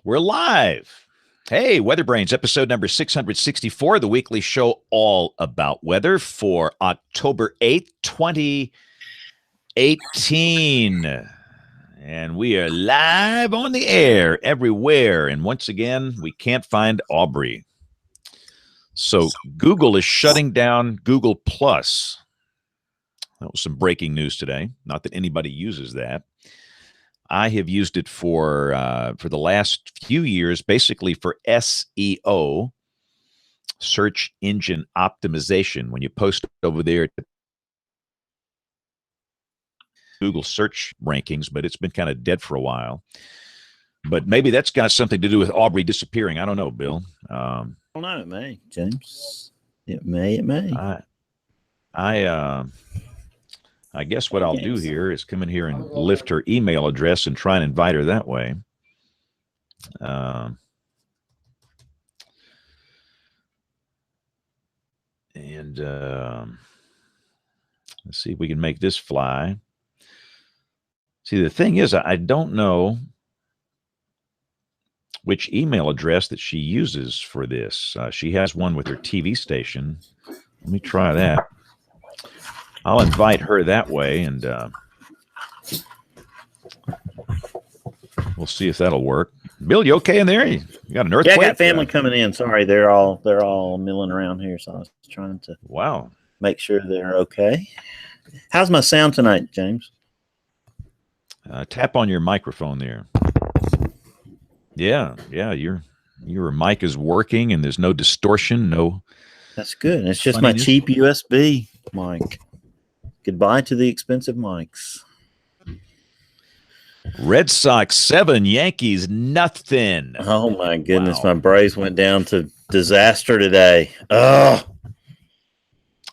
We're live. Hey, WeatherBrains, episode number 664, the weekly show all about weather for October 8th, 2018. And we are live on the air everywhere. And once again, we can't find Aubrey. So Google is shutting down Google Plus. That was some breaking news today. Not that anybody uses that. I have used it for the last few years, basically for SEO, search engine optimization. When you post over there to Google search rankings, but it's been kind of dead for a while. But maybe that's got something to do with Aubrey disappearing. I don't know, Bill. I don't know. It may, James. It may. I guess what I'll do here is come in here and lift her email address and try and invite her that way. Let's see if we can make this fly. See, the thing is, I don't know which email address that she uses for this. She has one with her TV station. Let me try that. I'll invite her that way, and we'll see if that'll work. Bill, you okay in there? You got an earthquake? Yeah, I got family coming in. Sorry, they're all milling around here, so I was trying to make sure they're okay. How's my sound tonight, James? Tap on your microphone there. Yeah, your mic is working, and there's no distortion. No. That's good. It's just my cheap USB mic. Goodbye to the expensive mics. Red Sox 7, Yankees nothing. Oh my goodness, wow. My Braves went down to disaster today. Oh,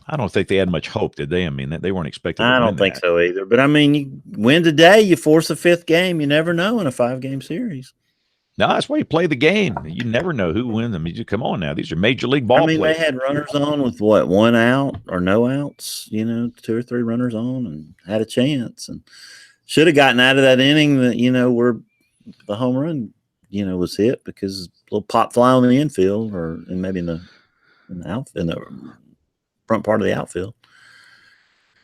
I don't think they had much hope, did they? I mean, they weren't expecting. I don't think so either. But I mean, you win today, you force a fifth game. You never know in a 5-game series. No, that's why you play the game. You never know who wins. I mean, come on now. These are major league ball players. They had runners on with what, 1 out or no outs, 2 or 3 runners on and had a chance and should have gotten out of that inning that, where the home run, was hit because a little pop fly on the infield or maybe in the front part of the outfield.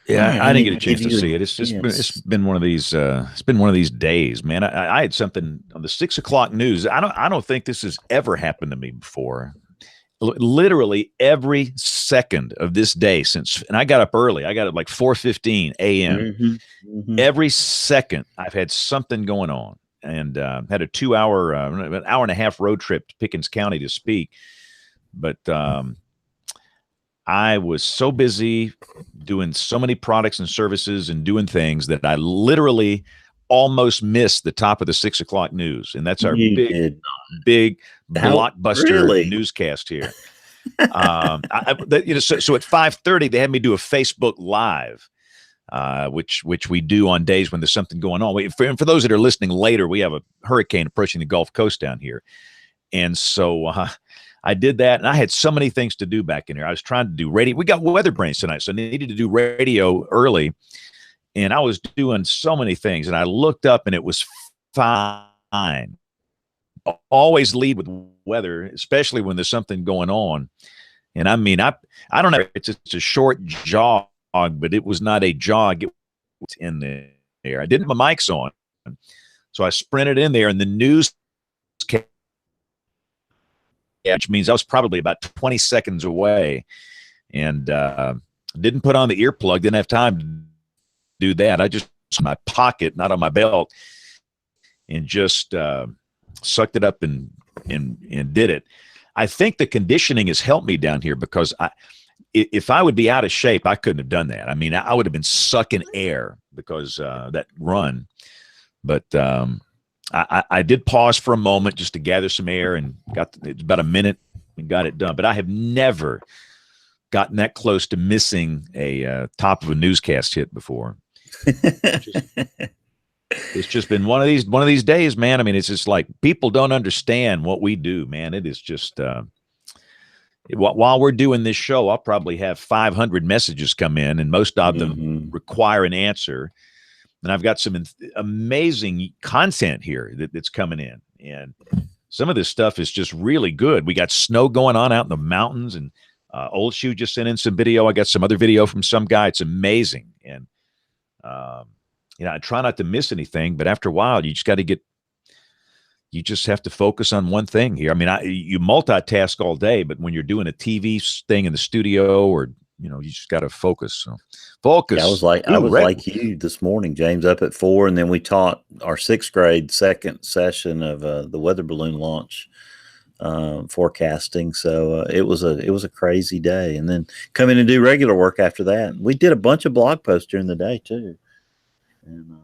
Yeah, I didn't get a chance to see it. It's been one of these. It's been one of these days, man. I had something on the 6 o'clock news. I don't think this has ever happened to me before. Literally every second of this day and I got up early. I got up like 4:15 a.m. Mm-hmm. Every second I've had something going on, and had a 2-hour, an hour and a half road trip to Pickens County to speak, but. I was so busy doing so many products and services and doing things that I literally almost missed the top of the 6 o'clock news. And that's our big blockbuster newscast here. So at 5:30, they had me do a Facebook Live, which we do on days when there's something going on. For those that are listening later, we have a hurricane approaching the Gulf Coast down here. And so I did that, and I had so many things to do back in here. I was trying to do radio. We got WeatherBrains tonight, so I needed to do radio early, and I was doing so many things, and I looked up, and it was fine. Always lead with weather, especially when there's something going on. And I mean, I don't know. It's a short jog, but it was not a jog. It was in there. I didn't have my mics on, so I sprinted in there, and the news came. Which means I was probably about 20 seconds away, and didn't put on the earplug. Didn't have time to do that. I just in my pocket, not on my belt, and just sucked it up and did it. I think the conditioning has helped me down here because if I would be out of shape, I couldn't have done that. I mean, I would have been sucking air because that run, but. I did pause for a moment just to gather some air and it's about a minute and got it done. But I have never gotten that close to missing a top of a newscast hit before. It's just been one of these days, man. I mean, it's just like people don't understand what we do, man. It is just while we're doing this show, I'll probably have 500 messages come in, and most of them require an answer. And I've got some amazing content here that's coming in. And some of this stuff is just really good. We got snow going on out in the mountains, and Old Shoe just sent in some video. I got some other video from some guy. It's amazing. And, I try not to miss anything, but after a while, you just have to focus on one thing here. I mean, you multitask all day, but when you're doing a TV thing in the studio, or you just got to focus. So focus. Yeah, I was like you this morning, James, up at 4, and then we taught our 6th grade second session of the weather balloon launch forecasting. So it was a crazy day, and then come in and do regular work after that. We did a bunch of blog posts during the day too. And,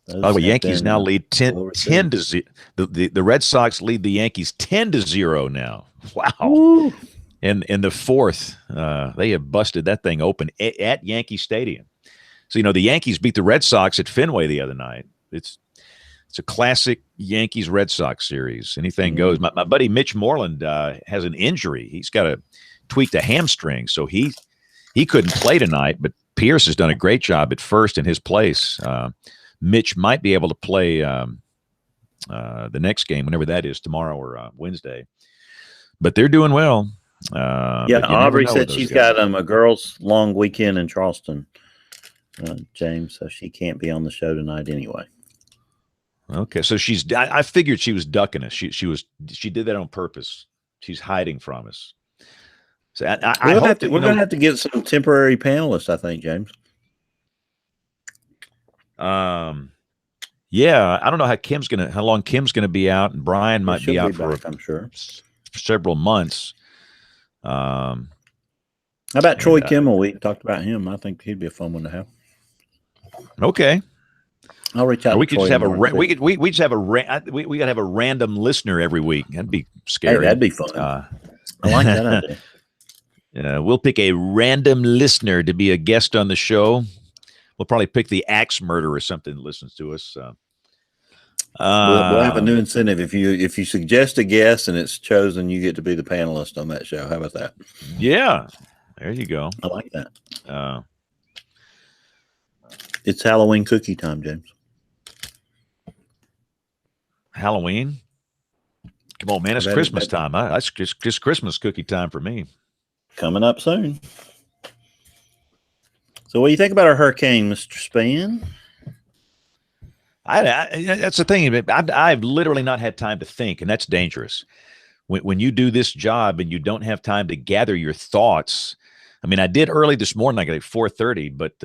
the Yankees now lead 10 to 0. The Red Sox lead the Yankees 10-0 now. Wow. Woo. In the 4th, they have busted that thing open at Yankee Stadium. So, the Yankees beat the Red Sox at Fenway the other night. It's a classic Yankees-Red Sox series. Anything goes. My buddy Mitch Moreland has an injury. He's got a tweaked a hamstring, so he couldn't play tonight, but Pierce has done a great job at first in his place. Mitch might be able to play the next game, whenever that is, tomorrow or Wednesday. But they're doing well. Aubrey said she's got a girls' long weekend in Charleston, James, so she can't be on the show tonight anyway. Okay, so I figured she was ducking us. She did that on purpose. She's hiding from us. So we're going to have to get some temporary panelists, I think, James. Yeah, I don't know how long Kim's gonna be out, and Brian might be out for I'm sure several months. How about Troy Kimmel? We talked about him. I think he'd be a fun one to have. Okay, I'll reach out. We could just have we gotta have a random listener every week. That'd be scary. Hey, that'd be fun. I like that idea. We'll pick a random listener to be a guest on the show. We'll probably pick the axe murderer or something that listens to us. We'll have a new incentive. If you suggest a guest and it's chosen, you get to be the panelist on that show. How about that? Yeah, there you go. I like that. It's Halloween cookie time, James. Halloween? Come on, man. It's Christmas time. It's just Christmas cookie time for me. Coming up soon. So what do you think about our hurricane, Mr. Span? That's the thing. I've literally not had time to think, and that's dangerous. When you do this job and you don't have time to gather your thoughts. I mean, I did early this morning, like at 4:30, but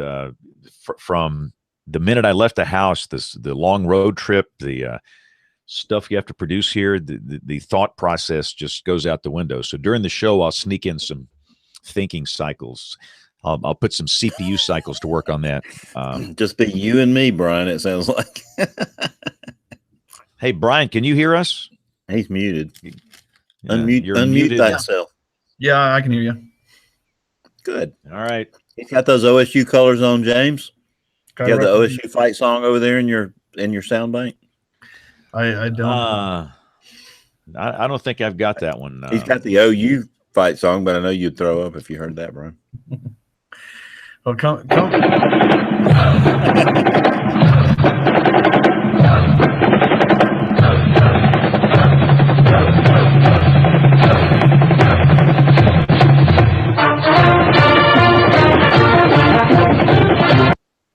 from the minute I left the house, the long road trip, the stuff you have to produce here, the thought process just goes out the window. So during the show, I'll sneak in some thinking cycles. I'll put some CPU cycles to work on that. Just be you and me, Brian, it sounds like. Hey, Brian, can you hear us? He's muted. Yeah, Unmute thyself. Yeah, I can hear you. Good. All right. You got those OSU colors on, James? You have the OSU fight song over there in your sound bank? I don't. I don't think I've got that one. He's got the OU fight song, but I know you'd throw up if you heard that, Brian. Well, come. All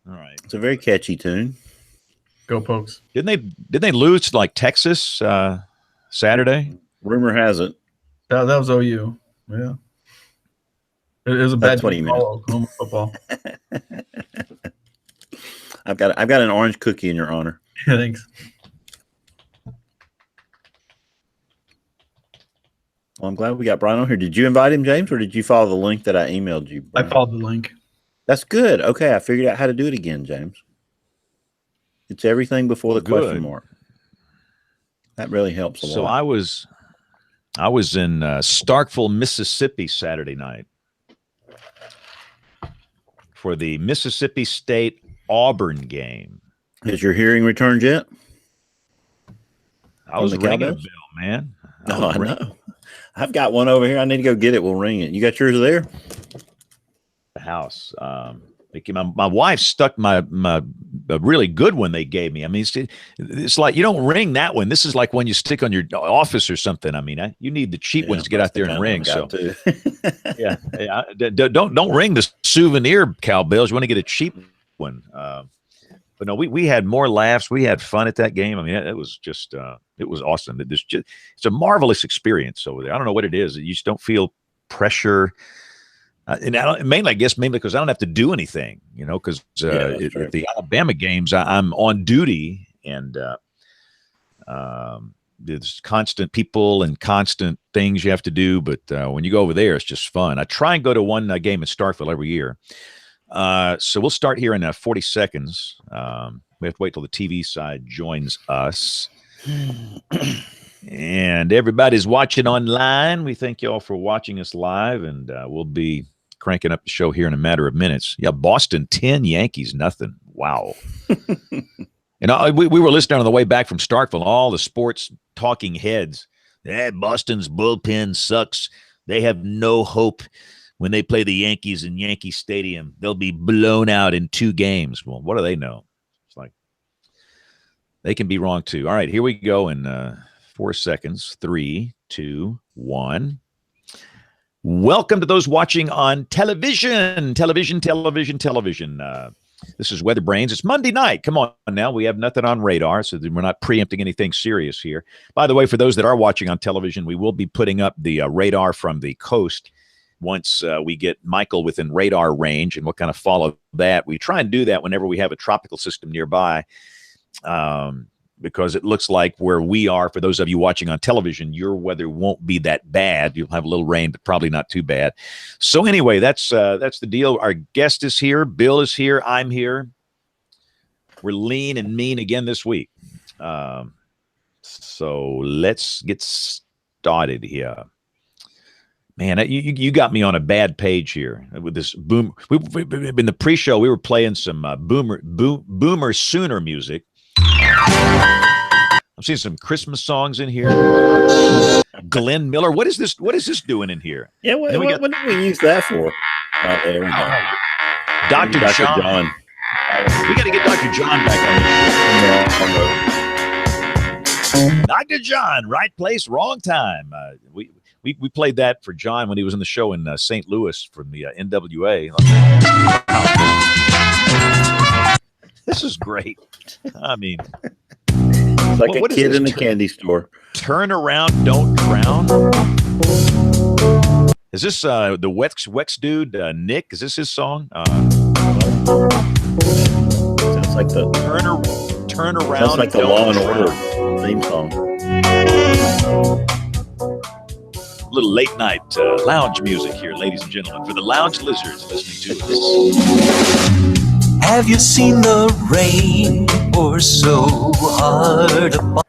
right. It's a very catchy tune. Go Pokes. Didn't they lose to like Texas Saturday? Rumor has it. That was OU. Yeah. It was a bad 20 minutes. Oklahoma football. I've got an orange cookie in your honor. Yeah, thanks. Well, I'm glad we got Brian on here. Did you invite him, James, or did you follow the link that I emailed you, Brian? I followed the link. That's good. Okay, I figured out how to do it again, James. It's everything before the question mark. That really helps a lot. So I was in Starkville, Mississippi Saturday night for the Mississippi State Auburn game. Has your hearing returned yet? I was ringing a bell, man. I know. I've got one over here. I need to go get it. We'll ring it. You got yours there? The house. My wife stuck my a really good one they gave me. I mean, it's like you don't ring that one. This is like when you stick on your office or something. I mean, you need the cheap ones to get out there and ring. So yeah, don't ring the souvenir cowbells. You want to get a cheap one. But no, we had more laughs. We had fun at that game. I mean, it was just it was awesome. It's a marvelous experience over there. I don't know what it is. You just don't feel pressure. And mainly because I don't have to do anything, because at the Alabama games, I'm on duty, and there's constant people and constant things you have to do. But when you go over there, it's just fun. I try and go to one game in Starkville every year. So we'll start here in 40 seconds. We have to wait till the TV side joins us. And everybody's watching online. We thank you all for watching us live, and we'll be cranking up the show here in a matter of minutes. Yeah, Boston 10, Yankees nothing. Wow. And we were listening on the way back from Starkville, all the sports talking heads. Boston's bullpen sucks. They have no hope when they play the Yankees in Yankee Stadium. They'll be blown out in 2 games. Well, what do they know? It's like they can be wrong too. All right, here we go in 4 seconds. 3, 2, 1. Welcome to those watching on television. This is WeatherBrains. It's Monday night. Come on now. We have nothing on radar, so we're not preempting anything serious here. By the way, for those that are watching on television, we will be putting up the radar from the coast once we get Michael within radar range, and we'll kind of follow that. We try and do that whenever we have a tropical system nearby. Because it looks like where we are, for those of you watching on television, your weather won't be that bad. You'll have a little rain, but probably not too bad. So anyway, that's the deal. Our guest is here. Bill is here. I'm here. We're lean and mean again this week. So let's get started here. Man, you got me on a bad page here with this boom. In the pre-show, we were playing some boomer sooner music. I'm seeing some Christmas songs in here. Glenn Miller. What is this? What is this doing in here? Yeah, what did we use that for? There we go. Dr. John. We got to get Dr. John back on the show. Dr. John, right place, wrong time. We played that for John when he was in the show in St. Louis from the NWA. This is great. I mean, it's like a kid in a candy store. Turn around, don't drown. Is this the Wex dude, Nick? Is this his song? Sounds like the turn around. Sounds like the Law and Order theme song. A little late night lounge music here, ladies and gentlemen, for the lounge lizards listening to us. Have you seen the rain pour so hard upon?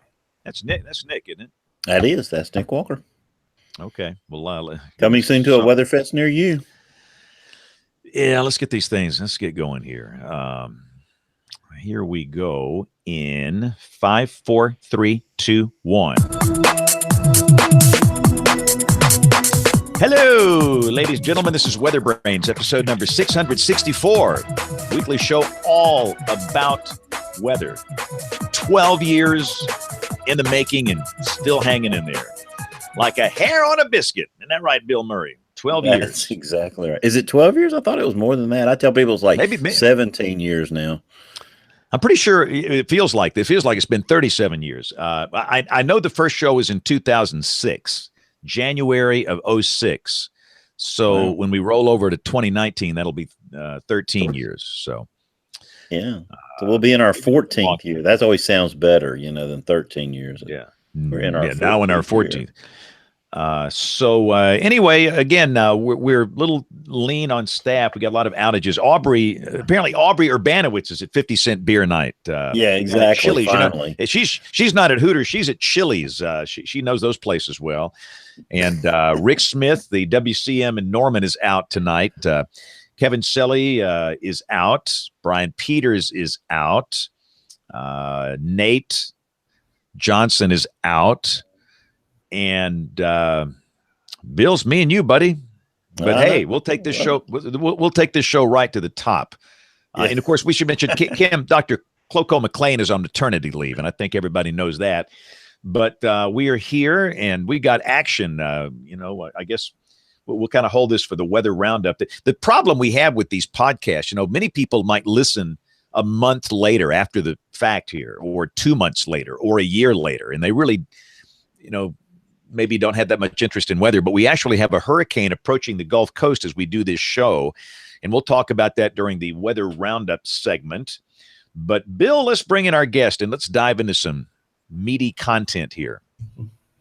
That's Nick, isn't it? That's Nick Walker. Okay. Well, coming soon to a weather fest near you. Yeah, let's get these things. Let's get going here. Here we go in 5, 4, 3, 2, 1. Hello, ladies and gentlemen. This is WeatherBrains, episode number 664. Weekly show all about weather. 12 years in the making and still hanging in there. Like a hair on a biscuit. Isn't that right, Bill Murray? 12 years. That's exactly right. Is it 12 years? I thought it was more than that. I tell people it's like maybe 17 years now. I'm pretty sure it feels like it's been 37 years. I know the first show was in 2006. January of 06. So when we roll over to 2019, that'll be 13 years. So yeah. So we'll be in our 14th year. That always sounds better, than 13 years. Yeah. We're in our now in our 14th. Anyway, again, we're a little lean on staff. We got a lot of outages. Apparently Aubrey Urbanowitz is at 50 Cent Beer Night. Yeah, exactly. Chili's, finally. She's not at Hooters. She's at Chili's. She knows those places well. And Rick Smith, the WCM in Norman, is out tonight. Kevin Selly is out. Brian Peters is out. Nate Johnson is out. And Bill's me and you, buddy. But hey, we'll take this show. We'll take this show right to the top. And of course, we should mention Kim. Dr. Cloco McLean is on maternity leave, and I think everybody knows that. But we are here, and we got action. I guess we'll kind of hold this for the weather roundup. The problem we have with these podcasts, many people might listen a month later after the fact here, or 2 months later, or a year later, and they really, maybe don't have that much interest in weather. But we actually have a hurricane approaching the Gulf Coast as we do this show, and we'll talk about that during the weather roundup segment. But Bill, let's bring in our guest, and let's dive into some meaty content here.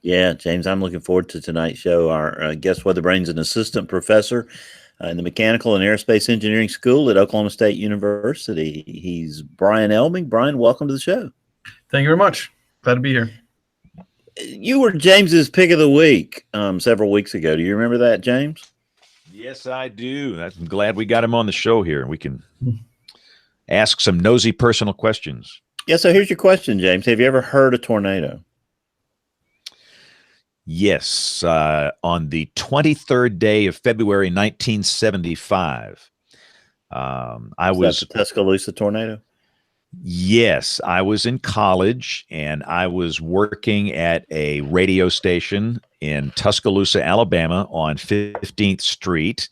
Yeah, James, I'm looking forward to tonight's show. Our guest, WeatherBrains, an assistant professor in the Mechanical and Aerospace Engineering School at Oklahoma State University. He's Brian Elming. Brian, welcome to the show. Thank you very much. Glad to be here. You were James's pick of the week several weeks ago. Do you remember that, James? Yes, I do. I'm glad we got him on the show here. We can ask some nosy personal questions. Yeah, so here's your question, James. Have you ever heard a tornado? Yes, on the 23rd day of February, 1975. I was the Tuscaloosa tornado. Yes, I was in college, and I was working at a radio station in Tuscaloosa, Alabama, on 15th Street,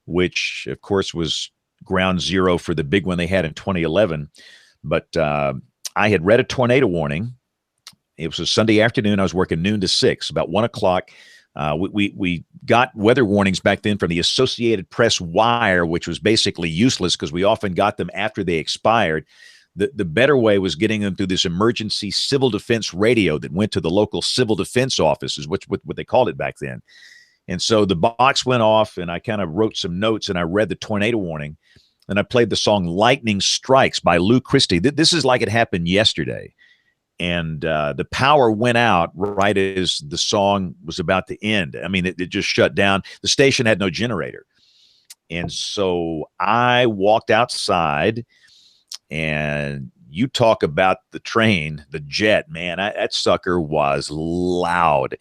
which, of course, was ground zero for the big one they had in 2011. But I had read a tornado warning. It was a Sunday afternoon. I was working noon to 6, about 1 o'clock. We got weather warnings back then from the Associated Press wire, which was basically useless because we often got them after they expired. The better way was getting them through this emergency civil defense radio that went to the local civil defense offices, what they called it back then. And so the box went off, and I kind of wrote some notes, and I read the tornado warning, and I played the song Lightning Strikes by Lou Christie. This is like it happened yesterday. And the power went out right as the song was about to end. I mean, it just shut down. The station had no generator. And so I walked outside, and you talk about the train, the jet, man, that sucker was loud.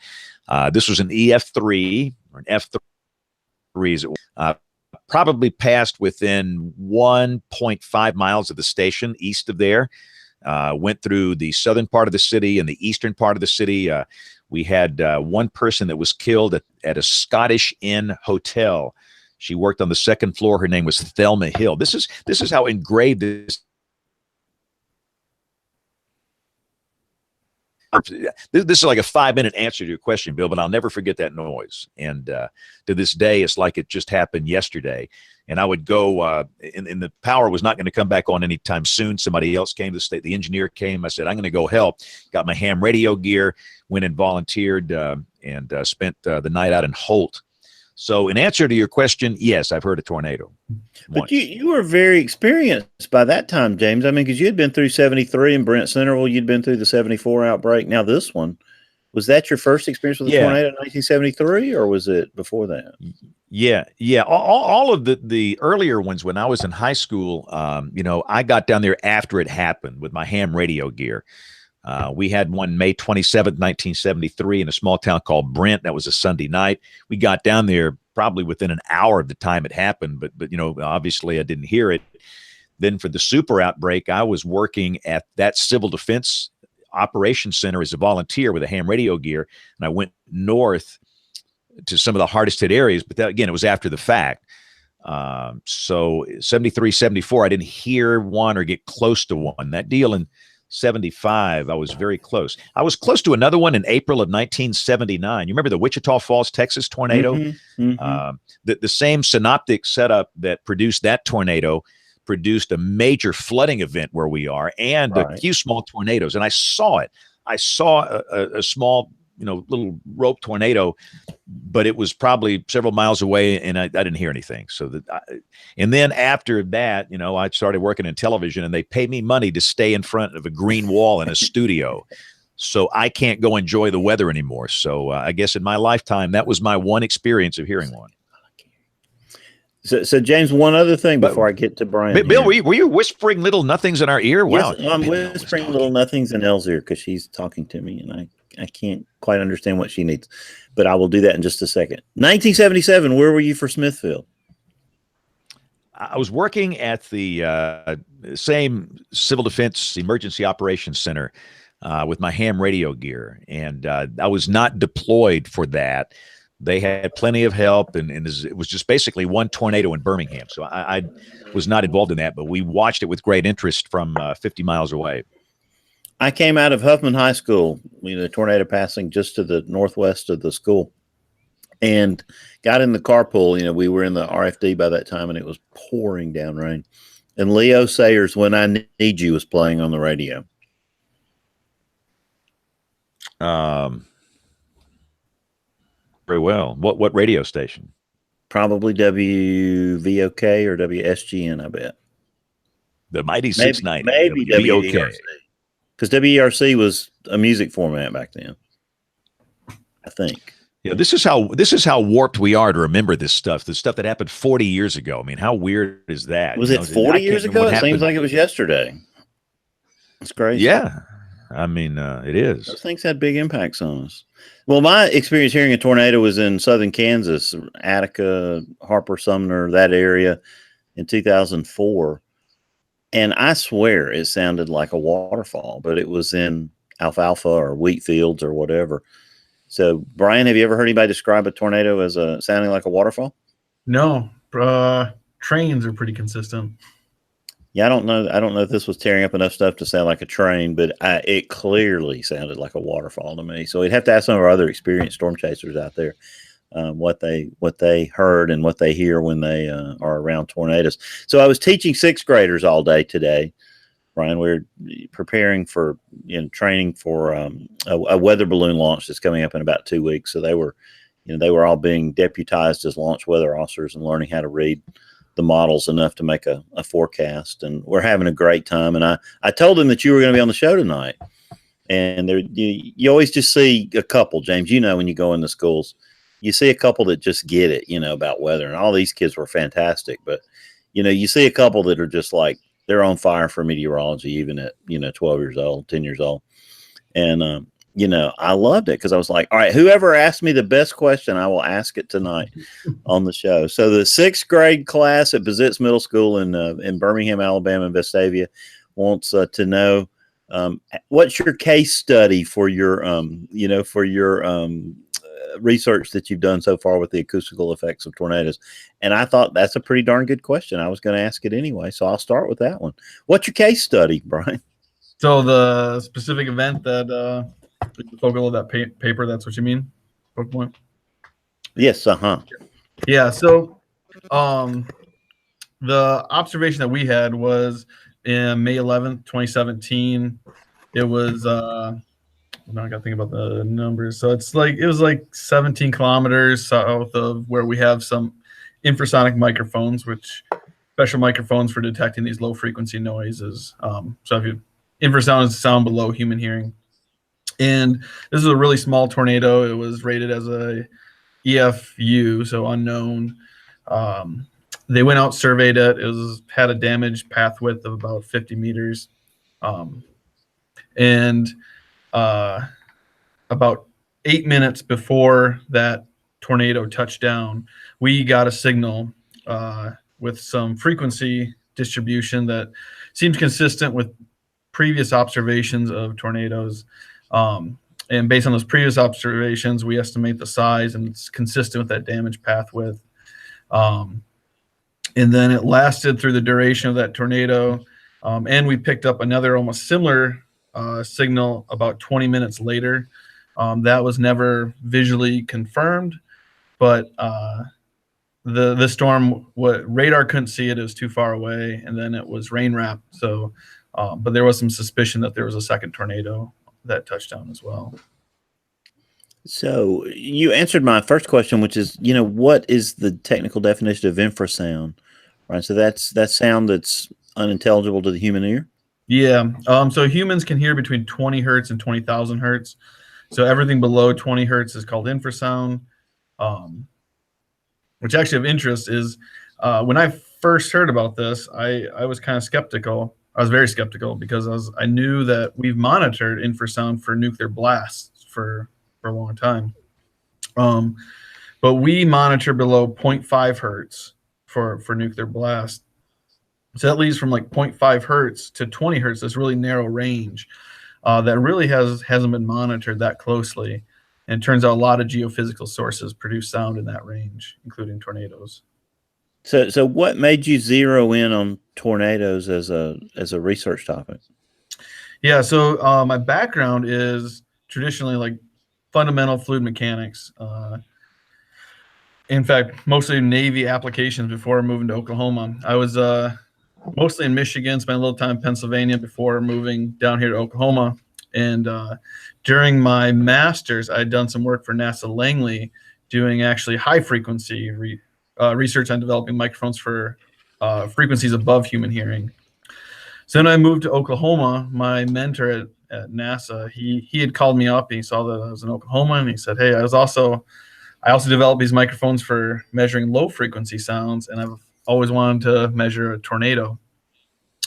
This was an EF3 or an F3. Probably passed within 1.5 miles of the station east of there. Went through the southern part of the city and the eastern part of the city. We had one person that was killed at a Scottish Inn hotel. She worked on the second floor. Her name was Thelma Hill. This is how engraved this. This is like a 5-minute answer to your question, Bill, but I'll never forget that noise. And to this day, it's like it just happened yesterday. And I would go, and the power was not going to come back on anytime soon. Somebody else came to the state. The engineer came. I said, I'm going to go help. Got my ham radio gear, went and volunteered, and spent the night out in Holt. So in answer to your question, yes, I've heard a tornado. But you were very experienced by that time, James. I mean, because you had been through 73 in Brent Centerville. You'd been through the 74 outbreak. Now this one, was that your first experience with a tornado in 1973, or was it before that? Yeah. All of the earlier ones when I was in high school, I got down there after it happened with my ham radio gear. We had one May 27th, 1973 in a small town called Brent. That was a Sunday night. We got down there probably within an hour of the time it happened, but obviously I didn't hear it. Then for the super outbreak, I was working at that civil defense operations center as a volunteer with a ham radio gear, and I went north to some of the hardest hit areas, but that, again, it was after the fact. So 73, 74, I didn't hear one or get close to one. That deal in 75, I was very close. I was close to another one in April of 1979. You remember the Wichita Falls, Texas tornado? The same synoptic setup that produced that tornado produced a major flooding event where we are, and a few small tornadoes. And I saw it. I saw a small, little rope tornado, but it was probably several miles away, and I didn't hear anything. So and then after that, I started working in television, and they paid me money to stay in front of a green wall in a studio. So I can't go enjoy the weather anymore. So I guess in my lifetime, that was my one experience of hearing one. So James, one other thing before I get to Brian. Bill, were you whispering little nothings in our ear? Wow. Yes, I'm whispering little nothings in Elle's ear because she's talking to me, and can't quite understand what she needs, but I will do that in just a second. 1977. Where were you for Smithfield? I was working at the same Civil Defense Emergency Operations Center with my ham radio gear, and I was not deployed for that. They had plenty of help, and it was just basically one tornado in Birmingham. So I was not involved in that, but we watched it with great interest from 50 miles away. I came out of Huffman High School, the tornado passing just to the northwest of the school, and got in the carpool. We were in the RFD by that time, and it was pouring down rain. And Leo Sayers' "When I Need You" was playing on the radio. Very well. What radio station? Probably WVOK or WSGN, I bet. The mighty 690. Maybe WVOK. Because WERC was a music format back then, I think. Yeah, this is how warped we are to remember this stuff. The stuff that happened 40 years ago. I mean, how weird is that? Was it 40 years ago? It seems like it was yesterday. It's crazy. Yeah. I mean, it is. Those things had big impacts on us. Well, my experience hearing a tornado was in southern Kansas, Attica, Harper, Sumner, that area in 2004. And I swear it sounded like a waterfall, but it was in alfalfa or wheat fields or whatever. So, Brian, have you ever heard anybody describe a tornado as sounding like a waterfall? No. Trains are pretty consistent. Yeah, I don't know if this was tearing up enough stuff to sound like a train, but it clearly sounded like a waterfall to me. So we'd have to ask some of our other experienced storm chasers out there what they heard and what they hear when they are around tornadoes. So I was teaching sixth graders all day today, Brian. We're preparing for training for a weather balloon launch that's coming up in about 2 weeks. So they were all being deputized as launch weather officers and learning how to read the models enough to make a forecast, and we're having a great time. And I told them that you were going to be on the show tonight, and you always just see a couple, James, when you go into schools, you see a couple that just get it, about weather, and all these kids were fantastic, but you see a couple that are just like, they're on fire for meteorology, even at 12 years old, 10 years old. And I loved it because I was like, all right, whoever asked me the best question, I will ask it tonight on the show. So the sixth grade class at Bazitz Middle School in Birmingham, Alabama, and Vestavia wants to know what's your case study for your research that you've done so far with the acoustical effects of tornadoes. And I thought that's a pretty darn good question. I was going to ask it anyway, so I'll start with that one. What's your case study, Brian? So the specific event that the focal of that paper, that's what you mean? Point? Yes, Yeah, so the observation that we had was in May 11th, 2017. It was now I got to think about the numbers. So it was like 17 kilometers south of where we have some infrasonic microphones, which special microphones for detecting these low frequency noises. So if infrasound is sound below human hearing. And this is a really small tornado. It was rated as a EFU, so unknown. They went out, surveyed it. It had a damaged path width of about 50 meters. And about 8 minutes before that tornado touched down, we got a signal with some frequency distribution that seemed consistent with previous observations of tornadoes. And based on those previous observations, we estimate the size, and it's consistent with that damage path width. And then it lasted through the duration of that tornado. And we picked up another almost similar signal about 20 minutes later. That was never visually confirmed, but the storm, radar couldn't see it. It was too far away, and then it was rain wrapped. So, but there was some suspicion that there was a second tornado that touched down as well. So you answered my first question, which is, what is the technical definition of infrasound? Right. So that's sound that's unintelligible to the human ear. Yeah. So humans can hear between 20 hertz and 20,000 hertz. So everything below 20 hertz is called infrasound. Which actually of interest is when I first heard about this, I was kind of skeptical. I was very skeptical because I knew that we've monitored infrasound for nuclear blasts for a long time. But we monitor below 0.5 hertz for nuclear blast. So that leaves from like 0.5 hertz to 20 hertz, this really narrow range that really hasn't been monitored that closely. And it turns out a lot of geophysical sources produce sound in that range, including tornadoes. So what made you zero in on tornadoes as a research topic? Yeah, so my background is traditionally like fundamental fluid mechanics. In fact, mostly Navy applications before moving to Oklahoma. I was mostly in Michigan, spent a little time in Pennsylvania before moving down here to Oklahoma. And during my master's, I'd done some work for NASA Langley doing actually high frequency research on developing microphones for frequencies above human hearing. So then I moved to Oklahoma. My mentor at NASA, he had called me up. He saw that I was in Oklahoma, and he said, "Hey, I also developed these microphones for measuring low frequency sounds, and I've always wanted to measure a tornado."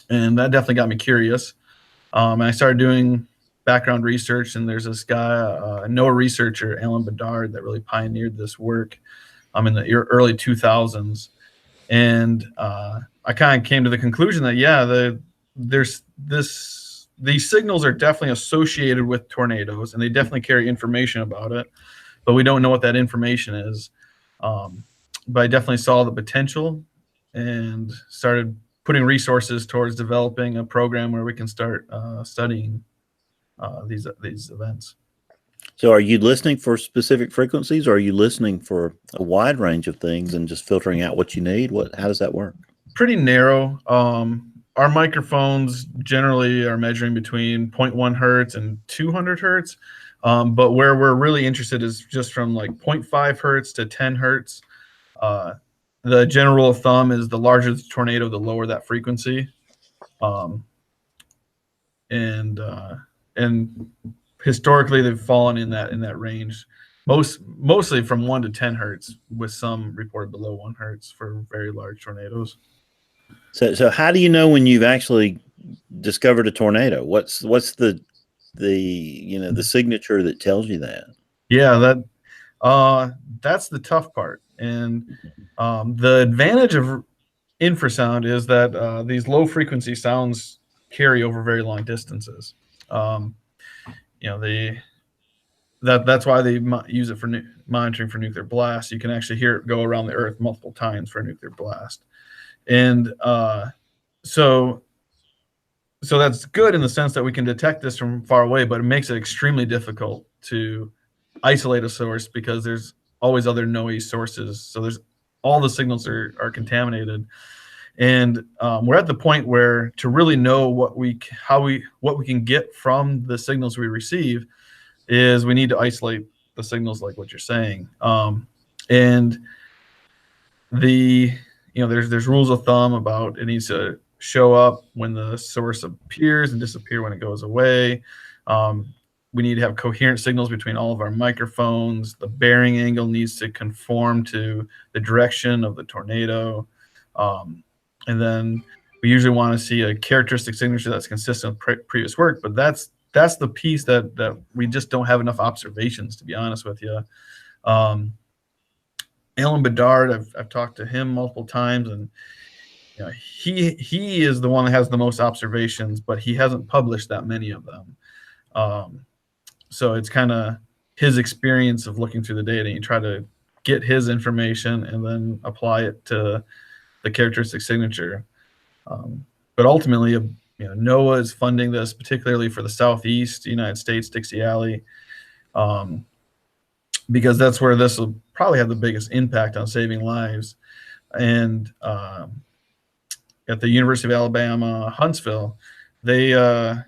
And that definitely got me curious. And I started doing background research, and there's this guy, a NOAA researcher, Alan Bedard, that really pioneered this work in the early 2000s. And I kind of came to the conclusion that, yeah, these signals are definitely associated with tornadoes, and they definitely carry information about it, but we don't know what that information is. But I definitely saw the potential and started putting resources towards developing a program where we can start studying these events. So are you listening for specific frequencies, or are you listening for a wide range of things and just filtering out what you need? How does that work? Pretty narrow. Our microphones generally are measuring between 0.1 hertz and 200 hertz. But where we're really interested is just from like 0.5 hertz to 10 hertz. The general rule of thumb is the larger the tornado, the lower that frequency. And historically, they've fallen in that range, mostly from 1 to 10 hertz, with some reported below 1 hertz for very large tornadoes. So how do you know when you've actually discovered a tornado? What's the signature that tells you that? Yeah, that's the tough part. And the advantage of infrasound is that these low frequency sounds carry over very long distances. That's why they use it for monitoring for nuclear blasts. You can actually hear it go around the Earth multiple times for a nuclear blast. And so that's good in the sense that we can detect this from far away, but it makes it extremely difficult to isolate a source because there's always other noise sources. So there's all the signals are contaminated. And we're at the point where to really know what we can get from the signals we receive is we need to isolate the signals like what you're saying. And there's rules of thumb about it needs to show up when the source appears and disappear when it goes away. We need to have coherent signals between all of our microphones. The bearing angle needs to conform to the direction of the tornado. And then we usually want to see a characteristic signature that's consistent with previous work, but that's the piece that we just don't have enough observations, to be honest with you. Alan Bedard, I've talked to him multiple times, and he is the one that has the most observations, but he hasn't published that many of them. So it's kind of his experience of looking through the data, and you try to get his information and then apply it to the characteristic signature. But ultimately, NOAA is funding this, particularly for the Southeast United States, Dixie Alley, because that's where this will probably have the biggest impact on saving lives. And at the University of Alabama, Huntsville, Kevin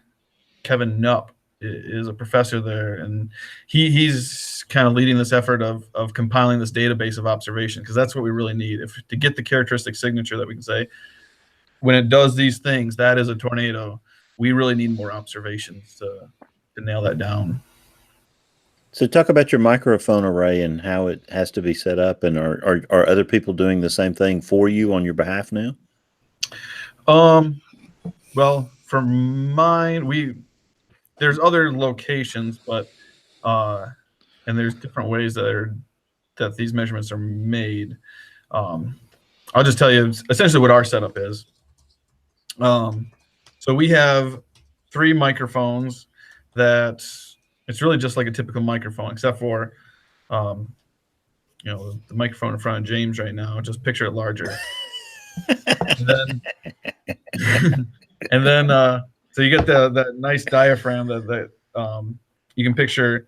Knupp is a professor there, and he's kind of leading this effort of compiling this database of observation, because that's what we really need to get the characteristic signature that we can say, when it does these things, that is a tornado. We really need more observations to nail that down. So talk about your microphone array and how it has to be set up, and are other people doing the same thing for you on your behalf now? Well, for mine, there's other locations, but And there's different ways that these measurements are made. I'll just tell you essentially what our setup is. So we have 3 microphones that it's really just like a typical microphone, except for, the microphone in front of James right now. Just picture it larger. and then so you get that nice diaphragm that you can picture.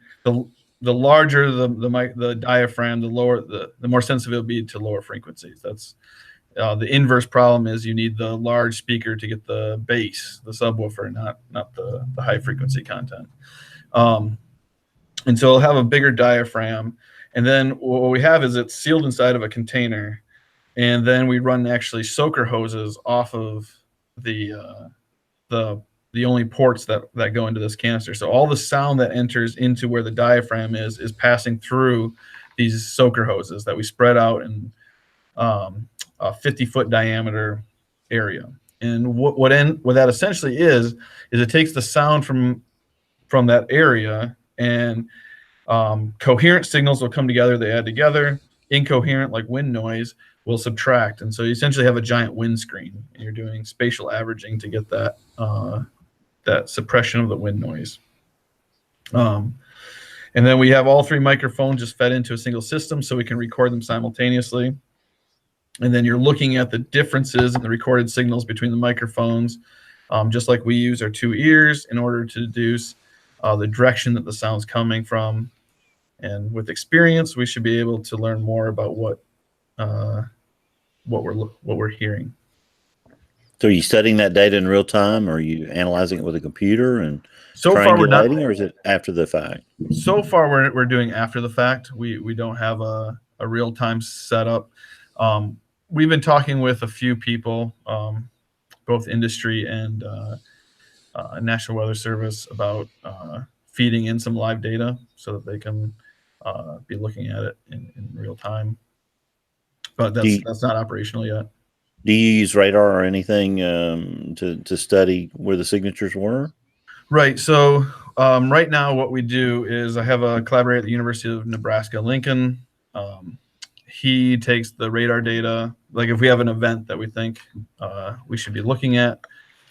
The larger the diaphragm, the more sensitive it'll be to lower frequencies. That's the inverse problem is you need the large speaker to get the bass, the subwoofer, not the high frequency content. And so it'll have a bigger diaphragm. And then what we have is it's sealed inside of a container. And then we run actually soaker hoses off of the only ports that go into this canister. So all the sound that enters into where the diaphragm is passing through these soaker hoses that we spread out in a 50-foot diameter area. And what that essentially is it takes the sound from that area, and coherent signals will come together, they add together. Incoherent, like wind noise, will subtract. And so you essentially have a giant windscreen, and you're doing spatial averaging to get that that suppression of the wind noise. And then we have all 3 microphones just fed into a single system so we can record them simultaneously. And then you're looking at the differences in the recorded signals between the microphones, just like we use our 2 ears in order to deduce the direction that the sound's coming from. And with experience, we should be able to learn more about what we're hearing. So are you studying that data in real time, or are you analyzing it with a computer and so far we're not, or is it after the fact? So far we're doing after the fact. We don't have a real time setup. We've been talking with a few people, both industry and National Weather Service, about feeding in some live data so that they can be looking at it in real time. But that's not operational yet. Do you use radar or anything to study where the signatures were? Right. So right now what we do is I have a collaborator at the University of Nebraska-Lincoln. He takes the radar data, like if we have an event that we think we should be looking at,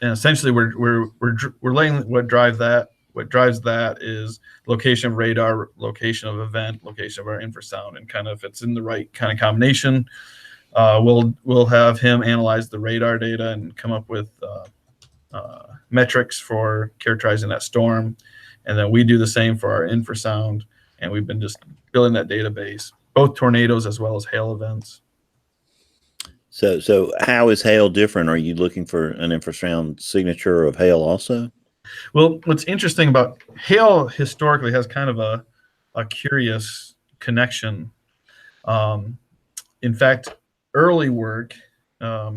and essentially we're laying what drives that. What drives that is location of radar, location of event, location of our infrasound, and kind of if it's in the right kind of combination, we'll have him analyze the radar data and come up with metrics for characterizing that storm, and then we do the same for our infrasound, and we've been just building that database, both tornadoes as well as hail events. So how is hail different? Are you looking for an infrasound signature of hail also? Well, what's interesting about hail historically has kind of a curious connection. In fact, early work, I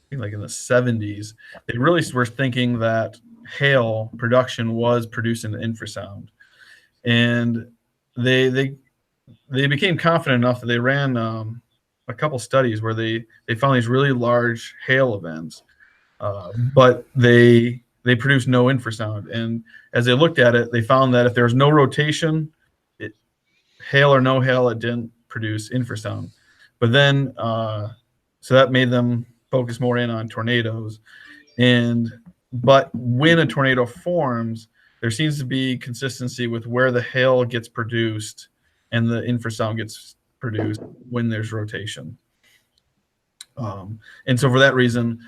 think like in the 70s, they really were thinking that hail production was producing the infrasound. And they became confident enough that they ran a couple studies where they found these really large hail events, but they produced no infrasound. And as they looked at it, they found that if there was no rotation, hail or no hail, it didn't produce infrasound. But then, so that made them focus more in on tornadoes. But when a tornado forms, there seems to be consistency with where the hail gets produced and the infrasound gets produced when there's rotation. And so for that reason,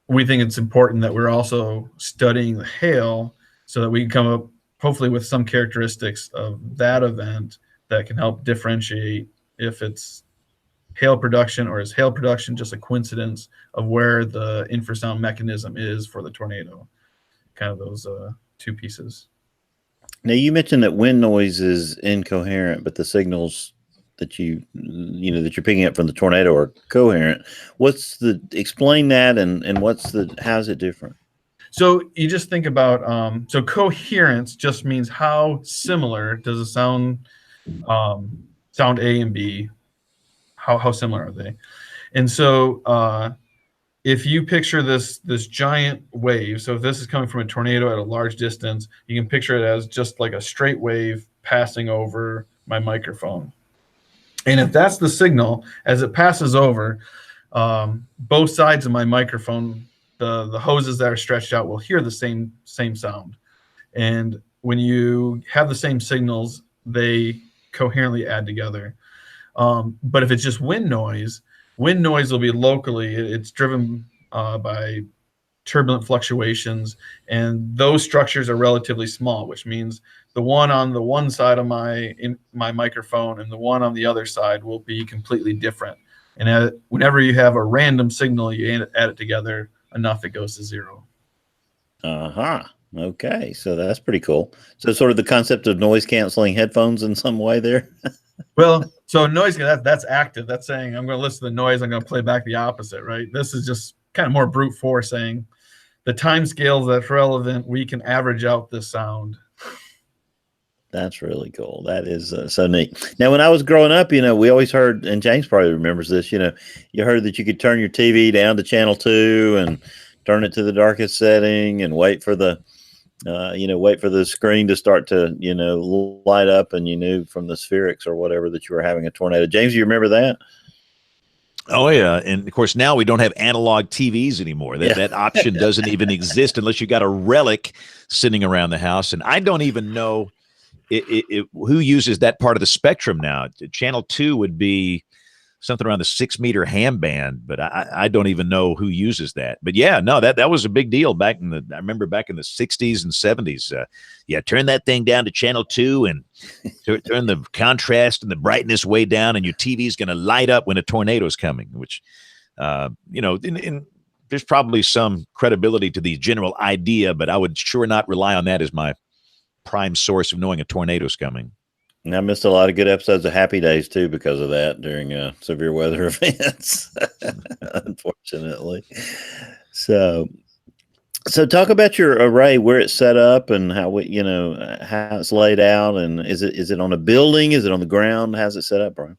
we think it's important that we're also studying the hail so that we can come up hopefully with some characteristics of that event that can help differentiate if it's hail production or is hail production just a coincidence of where the infrasound mechanism is for the tornado. Kind of those 2 pieces. Now you mentioned that wind noise is incoherent, but the signals that you're picking up from the tornado are coherent. Explain that and how's it different? So you just think about so coherence just means how similar does a sound A and B, how similar are they? And so if you picture this giant wave, so if this is coming from a tornado at a large distance, you can picture it as just like a straight wave passing over my microphone. And if that's the signal, as it passes over, both sides of my microphone, the hoses that are stretched out will hear the same sound. And when you have the same signals, they coherently add together. But if it's just wind noise will be locally. It's driven by turbulent fluctuations, and those structures are relatively small, which means the one on the one side of my microphone and the one on the other side will be completely different. And whenever you have a random signal, you add it together enough, it goes to zero. Okay, so that's pretty cool. So sort of the concept of noise canceling headphones in some way there. Well, so noise, that's active. That's saying I'm going to listen to the noise. I'm going to play back the opposite, right? This is just kind of more brute force saying the time scales that's relevant, we can average out this sound. That's really cool. That is so neat. Now, when I was growing up, we always heard, and James probably remembers this, you heard that you could turn your TV down to channel 2 and turn it to the darkest setting and wait for the screen to start to, light up, and you knew from the spherics or whatever that you were having a tornado. James, you remember that? Oh yeah, and of course now we don't have analog TVs anymore. That option doesn't even exist unless you got a relic sitting around the house. And I don't even know who uses that part of the spectrum now. Channel 2 would be something around the 6-meter ham band, but I don't even know who uses that. But yeah, no, that was a big deal I remember back in the 60s and 70s. Turn that thing down to channel 2 and turn the contrast and the brightness way down, and your TV is going to light up when a tornado is coming, which, there's probably some credibility to the general idea, but I would sure not rely on that as my prime source of knowing a tornado is coming. And I missed a lot of good episodes of Happy Days too because of that during severe weather events, unfortunately. So talk about your array, where it's set up, and how it's laid out, and is it on a building? Is it on the ground? How's it set up, Brian?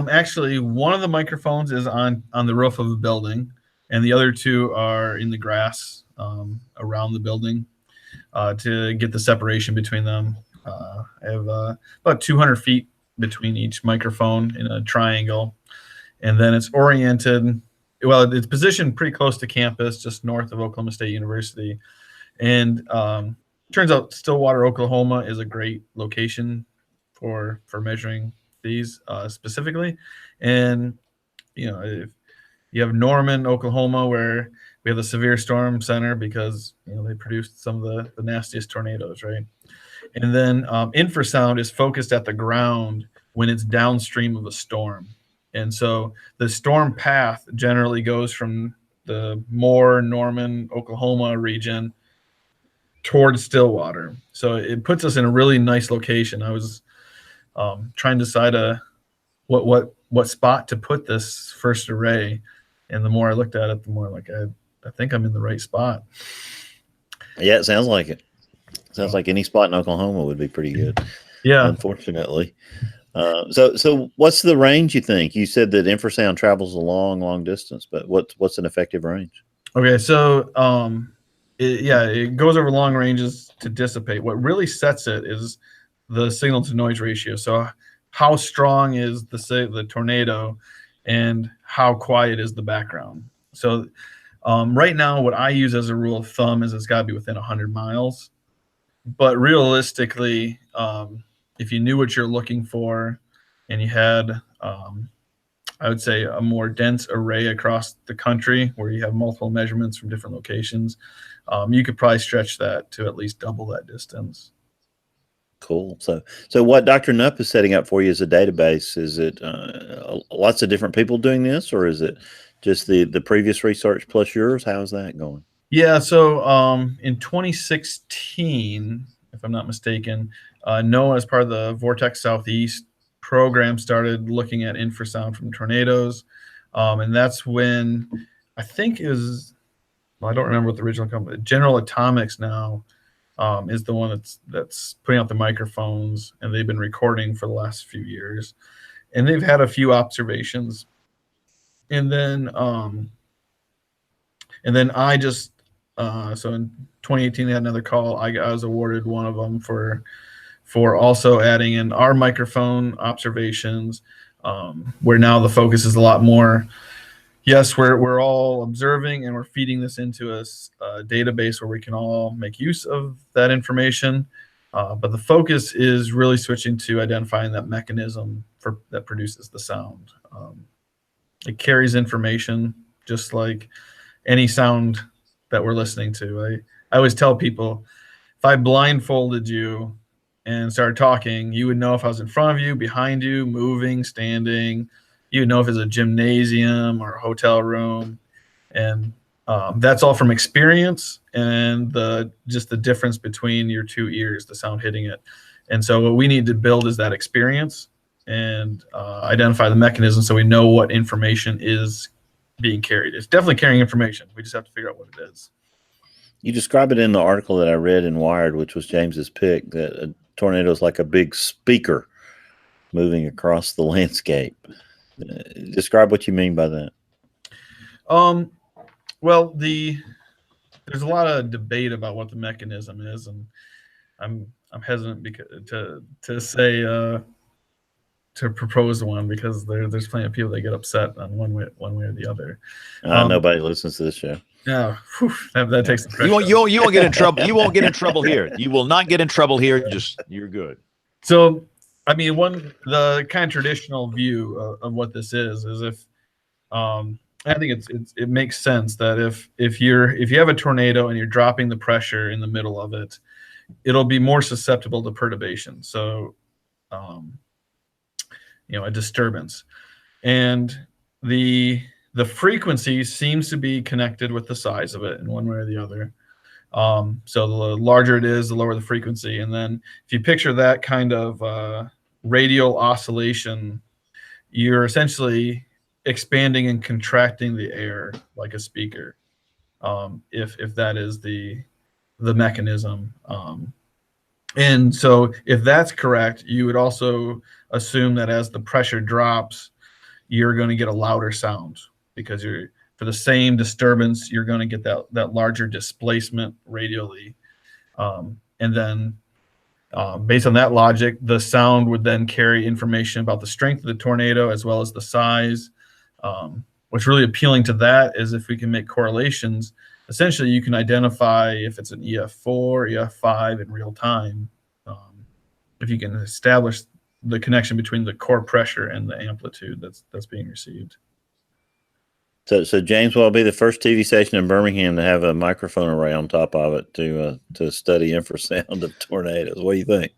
Actually, one of the microphones is on the roof of a building, and the other two are in the grass around the building to get the separation between them. I have about 200 feet between each microphone in a triangle, and then it's oriented. Well, it's positioned pretty close to campus, just north of Oklahoma State University. And turns out Stillwater, Oklahoma is a great location for measuring these specifically. And, if you have Norman, Oklahoma, where we have the severe storm center because, they produced some of the nastiest tornadoes, right? And then infrasound is focused at the ground when it's downstream of a storm. And so the storm path generally goes from the Moore, Norman, Oklahoma region towards Stillwater. So it puts us in a really nice location. I was trying to decide what spot to put this first array. And the more I looked at it, the more like I think I'm in the right spot. Yeah, it sounds like it. Sounds like any spot in Oklahoma would be pretty good. Yeah. Unfortunately. So what's the range you think? You said that infrasound travels a long distance, but what's an effective range? Okay, so it goes over long ranges to dissipate. What really sets it is the signal to noise ratio. So how strong is the tornado and how quiet is the background? So right now, what I use as a rule of thumb is it's got to be within 100 miles. But realistically, if you knew what you're looking for and you had, I would say, a more dense array across the country where you have multiple measurements from different locations, you could probably stretch that to at least double that distance. Cool. So what Dr. Knupp is setting up for you as a database, is it lots of different people doing this, or is it just the previous research plus yours? How's that going? Yeah, so in 2016, if I'm not mistaken, NOAA, as part of the Vortex Southeast program, started looking at infrasound from tornadoes. And that's when I think I don't remember what the original company, General Atomics now is the one that's putting out the microphones, and they've been recording for the last few years. And they've had a few observations. And then And then I just so in 2018 they had another call. I was awarded one of them for also adding in our microphone observations, where now the focus is a lot more. Yes, we're all observing and we're feeding this into a database where we can all make use of that information. But the focus is really switching to identifying that mechanism that produces the sound. It carries information just like any sound that we're listening to. I always tell people, if I blindfolded you and started talking, you would know if I was in front of you, behind you, moving, standing. You would know if it's a gymnasium or a hotel room. And that's all from experience and just the difference between your two ears, the sound hitting it. And so what we need to build is that experience and identify the mechanism so we know what information is being carried. It's definitely carrying information. We just have to figure out what it is. You describe it in the article that I read in Wired, which was James's pick, that a tornado is like a big speaker moving across the landscape. Describe what you mean by that. Well, there's a lot of debate about what the mechanism is, and I'm hesitant to say to propose one because there's plenty of people that get upset on one way or the other. Nobody listens to this show. Yeah, that takes the pressure. You won't get in trouble. You won't get in trouble here. You will not get in trouble here. You're good. So, I mean, the kind of traditional view of what this is if I think it makes sense that if you have a tornado and you're dropping the pressure in the middle of it, it'll be more susceptible to perturbation. So, a disturbance, and the frequency seems to be connected with the size of it in one way or the other. So the larger it is, the lower the frequency. And then if you picture that kind of radial oscillation, you're essentially expanding and contracting the air like a speaker, if that is the mechanism. And so if that's correct, you would also assume that as the pressure drops, you're going to get a louder sound because for the same disturbance, you're going to get that larger displacement radially. And then based on that logic, the sound would then carry information about the strength of the tornado as well as the size. What's really appealing to that is if we can make correlations, essentially you can identify if it's an EF4, EF5 in real time. If you can establish the connection between the core pressure and the amplitude that's being received. So James will be the first TV station in Birmingham to have a microphone array on top of it to study infrasound of tornadoes. What do you think?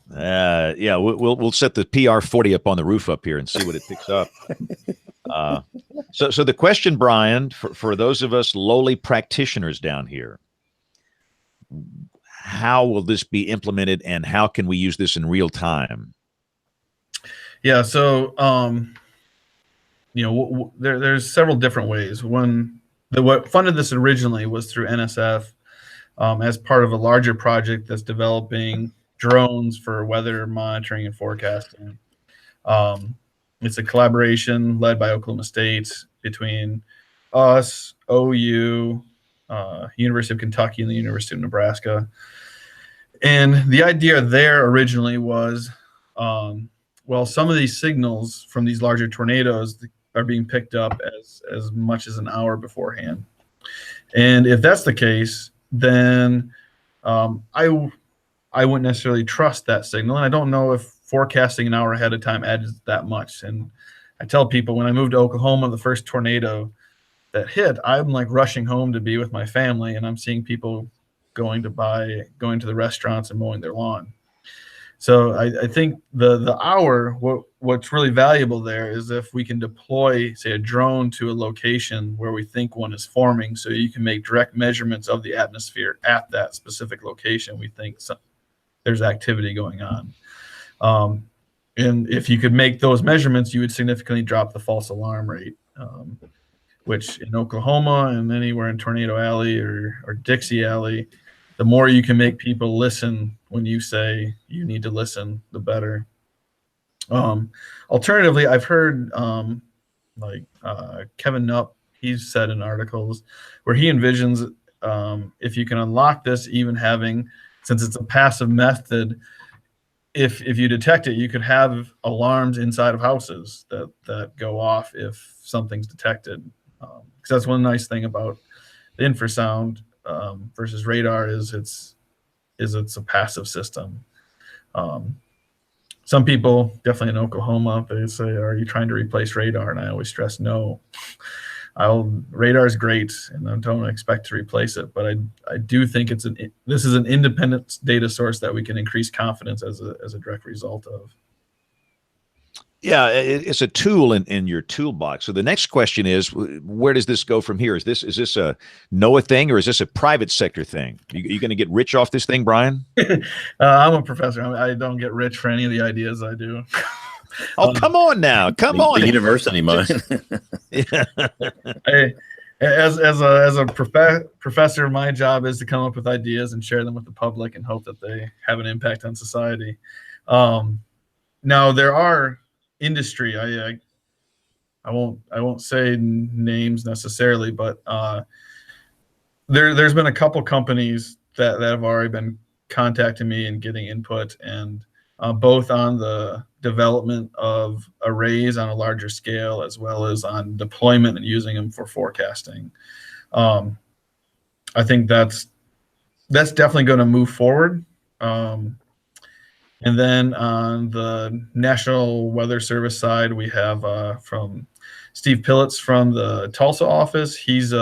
Yeah, we'll set the PR40 up on the roof up here and see what it picks up. So the question, Brian, for those of us lowly practitioners down here, how will this be implemented and how can we use this in real time? Yeah, so there's several different ways. What funded this originally was through NSF as part of a larger project that's developing drones for weather monitoring and forecasting. It's a collaboration led by Oklahoma State between us, OU, University of Kentucky, and the University of Nebraska. And the idea there originally was, some of these signals from these larger tornadoes are being picked up as much as an hour beforehand. And if that's the case, then I wouldn't necessarily trust that signal. And I don't know if forecasting an hour ahead of time adds that much. And I tell people when I moved to Oklahoma, the first tornado that hit, I'm like rushing home to be with my family, and I'm seeing people going to the restaurants and mowing their lawn. So I think the hour, what's really valuable there is if we can deploy, say, a drone to a location where we think one is forming, so you can make direct measurements of the atmosphere at that specific location. We think there's activity going on. And if you could make those measurements, you would significantly drop the false alarm rate, which in Oklahoma and anywhere in Tornado Alley or Dixie Alley, the more you can make people listen when you say you need to listen, the better. Alternatively, I've heard Kevin Knupp, he's said in articles where he envisions if you can unlock this, even having, since it's a passive method, if you detect it, you could have alarms inside of houses that go off if something's detected. Because that's one nice thing about the infrasound versus radar is it's a passive system. Some people, definitely in Oklahoma, they say, "Are you trying to replace radar?" And I always stress, no. Radar is great, and I don't expect to replace it. But I do think this is an independent data source that we can increase confidence as a direct result of. Yeah, it's a tool in your toolbox. So the next question is, where does this go from here? Is this a NOAA thing, or is this a private sector thing? You going to get rich off this thing, Brian? I'm a professor. I don't get rich for any of the ideas I do. Oh, come on now, come on. The university money. As a professor, my job is to come up with ideas and share them with the public and hope that they have an impact on society. Now there are industry. I won't say names necessarily, but there's been a couple companies that have already been contacting me and getting input, and both on the development of arrays on a larger scale as well as on deployment and using them for forecasting. I think that's definitely going to move forward. And then on the National Weather Service side, we have from Steve Pillitz from the Tulsa office. He's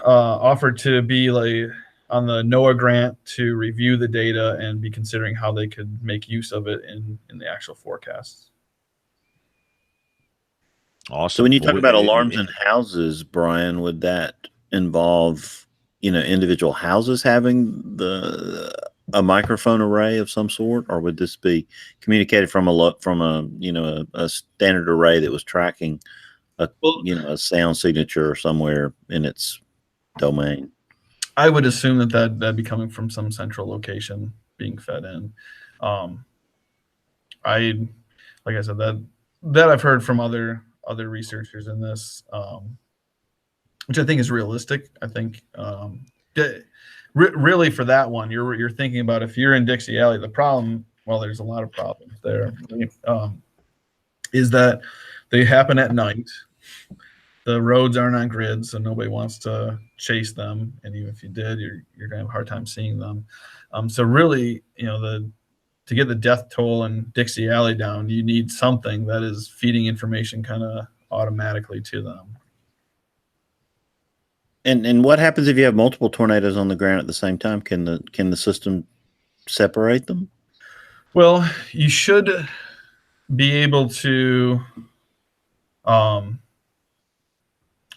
offered to be like on the NOAA grant to review the data and be considering how they could make use of it in the actual forecasts. Awesome. So when you talk about alarms in houses, Brian, would that involve, individual houses having a microphone array of some sort, or would this be communicated from a standard array that was tracking a sound signature somewhere in its domain? I would assume that'd be coming from some central location being fed in. Like I said, that I've heard from other researchers in this, which I think is realistic. I think really for that one, you're thinking about if you're in Dixie Alley, the problem, well, there's a lot of problems there, is that they happen at night. The roads aren't on grid, so nobody wants to chase them. And even if you did, you're gonna have a hard time seeing them. So really, to get the death toll in Dixie Alley down, you need something that is feeding information kind of automatically to them. And what happens if you have multiple tornadoes on the ground at the same time? Can the system separate them? Well, you should be able to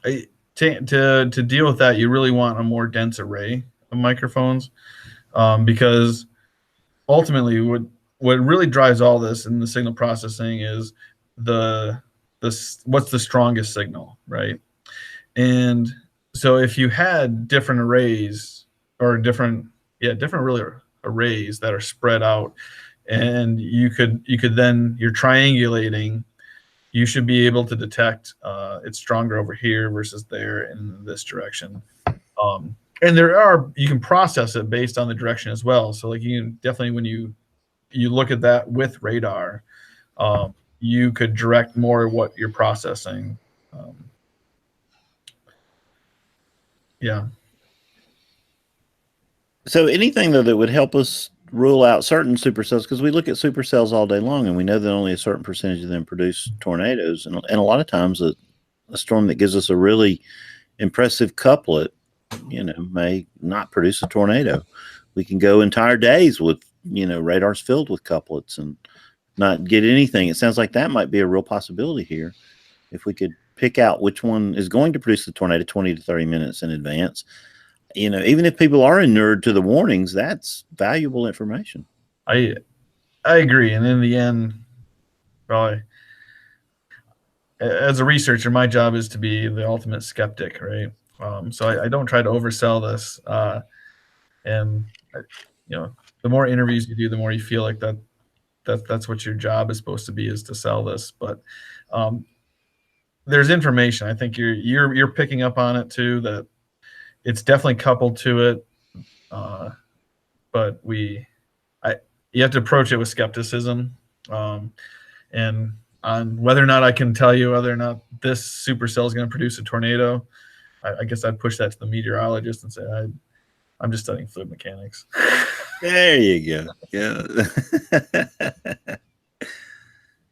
to deal with that. You really want a more dense array of microphones, because ultimately what really drives all this in the signal processing is what's the strongest signal, right? And so if you had different arrays or different really arrays that are spread out, and you could then, you're triangulating, you should be able to detect it's stronger over here versus there in this direction. And you can process it based on the direction as well. So like you can definitely, when you look at that with radar, you could direct more what you're processing. Yeah. So anything though that would help us rule out certain supercells, because we look at supercells all day long and we know that only a certain percentage of them produce tornadoes, and a lot of times a storm that gives us a really impressive couplet, may not produce a tornado. We can go entire days with radars filled with couplets and not get anything. It sounds like that might be a real possibility here if we could pick out which one is going to produce the tornado 20 to 30 minutes in advance. Even if people are inured to the warnings, that's valuable information. I agree. And in the end, probably as a researcher, my job is to be the ultimate skeptic, right? So I don't try to oversell this. And the more interviews you do, the more you feel like that's what your job is supposed to be, is to sell this. But there's information. I think you're picking up on it too. That it's definitely coupled to it, but you have to approach it with skepticism, and on whether or not I can tell you whether or not this supercell is going to produce a tornado. I guess I'd push that to the meteorologist and say I'm just studying fluid mechanics. There you go. Yeah.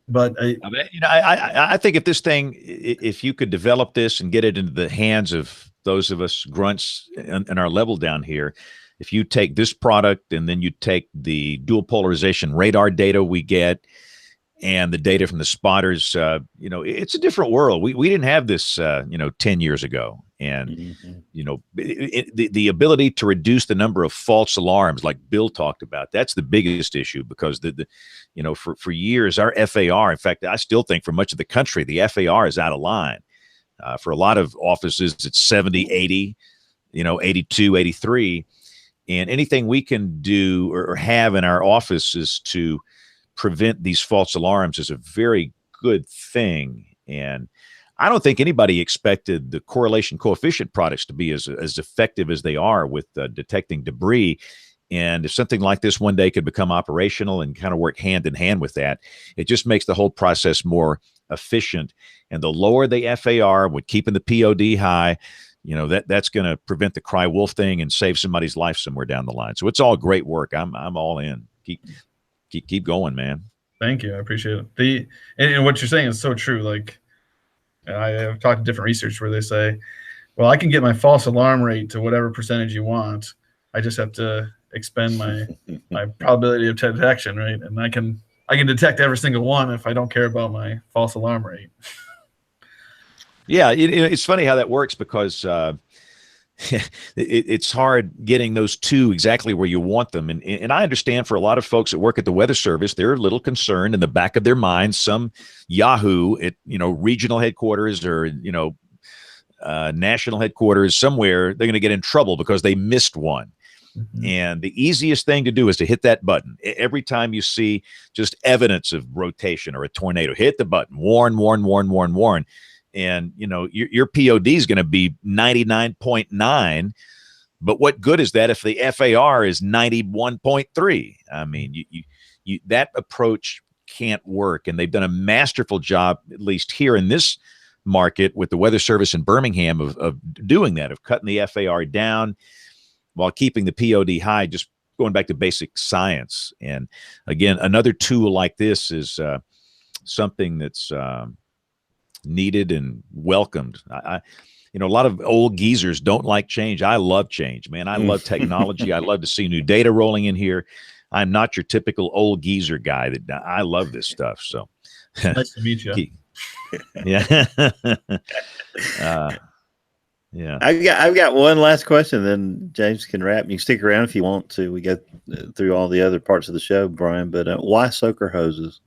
But I think if this thing, if you could develop this and get it into the hands of those of us grunts and our level down here, if you take this product and then you take the dual polarization radar data we get and the data from the spotters, it's a different world. We didn't have this, 10 years ago. And, the ability to reduce the number of false alarms like Bill talked about, that's the biggest issue because for years, our FAR, in fact, I still think for much of the country, the FAR is out of line. For a lot of offices, it's 70, 80, 82, 83. And anything we can do or have in our offices to prevent these false alarms is a very good thing. And I don't think anybody expected the correlation coefficient products to be as effective as they are with detecting debris. And if something like this one day could become operational and kind of work hand in hand with that, it just makes the whole process more efficient. And the lower the FAR with keeping the POD high, that's going to prevent the cry wolf thing and save somebody's life somewhere down the line. So it's all great work. I'm all in. Keep going, man. Thank you. I appreciate it. And what you're saying is so true. Like I have talked to different research where they say, well, I can get my false alarm rate to whatever percentage you want. I just have to expend my probability of detection, right? And I can detect every single one if I don't care about my false alarm rate. Yeah, it's funny how that works because it's hard getting those two exactly where you want them. And I understand for a lot of folks that work at the Weather Service, they're a little concerned in the back of their minds. Some Yahoo at, regional headquarters or, national headquarters somewhere, they're going to get in trouble because they missed one. Mm-hmm. And the easiest thing to do is to hit that button. Every time you see just evidence of rotation or a tornado, hit the button, warn. And, your POD is going to be 99.9. But what good is that if the FAR is 91.3? I mean, you that approach can't work. And they've done a masterful job, at least here in this market with the Weather Service in Birmingham, of doing that, of cutting the FAR down while keeping the POD high, just going back to basic science. And again, another tool like this is something that's needed and welcomed. A lot of old geezers don't like change. I love change, man. I love technology. I love to see new data rolling in here. I'm not your typical old geezer guy. I love this stuff. So nice to meet you. Yeah. Yeah. I've got one last question, then James can wrap. You can stick around if you want to. We go through all the other parts of the show, Brian. But why soaker hoses?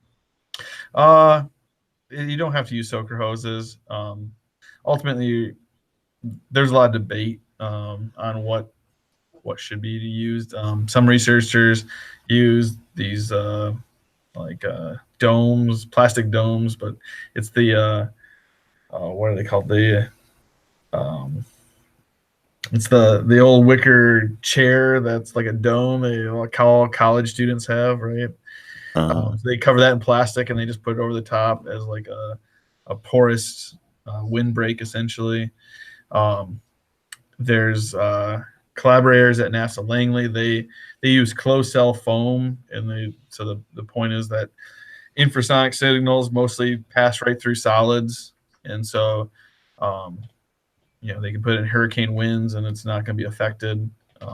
You don't have to use soaker hoses. Ultimately, there's a lot of debate on what should be used. Some researchers use these domes, plastic domes, but it's the what are they called? It's the old wicker chair that's like a dome. All college students have, right? So they cover that in plastic and they just put it over the top as like a porous windbreak, essentially. There's collaborators at NASA Langley. They use closed cell foam, and so the point is that infrasonic signals mostly pass right through solids, and so they can put it in hurricane winds and it's not going to be affected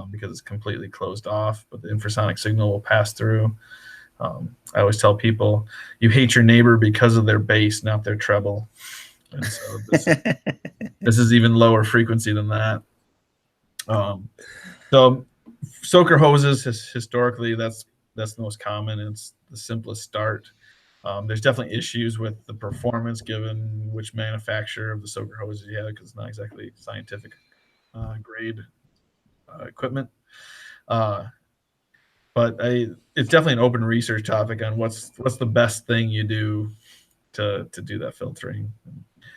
because it's completely closed off, but the infrasonic signal will pass through. I always tell people, you hate your neighbor because of their bass, not their treble. And so this is even lower frequency than that. So soaker hoses, historically, that's the most common. It's the simplest start. There's definitely issues with the performance given which manufacturer of the soaker hoses you have, because it's not exactly scientific grade equipment. But it's definitely an open research topic on what's the best thing you do to do that filtering.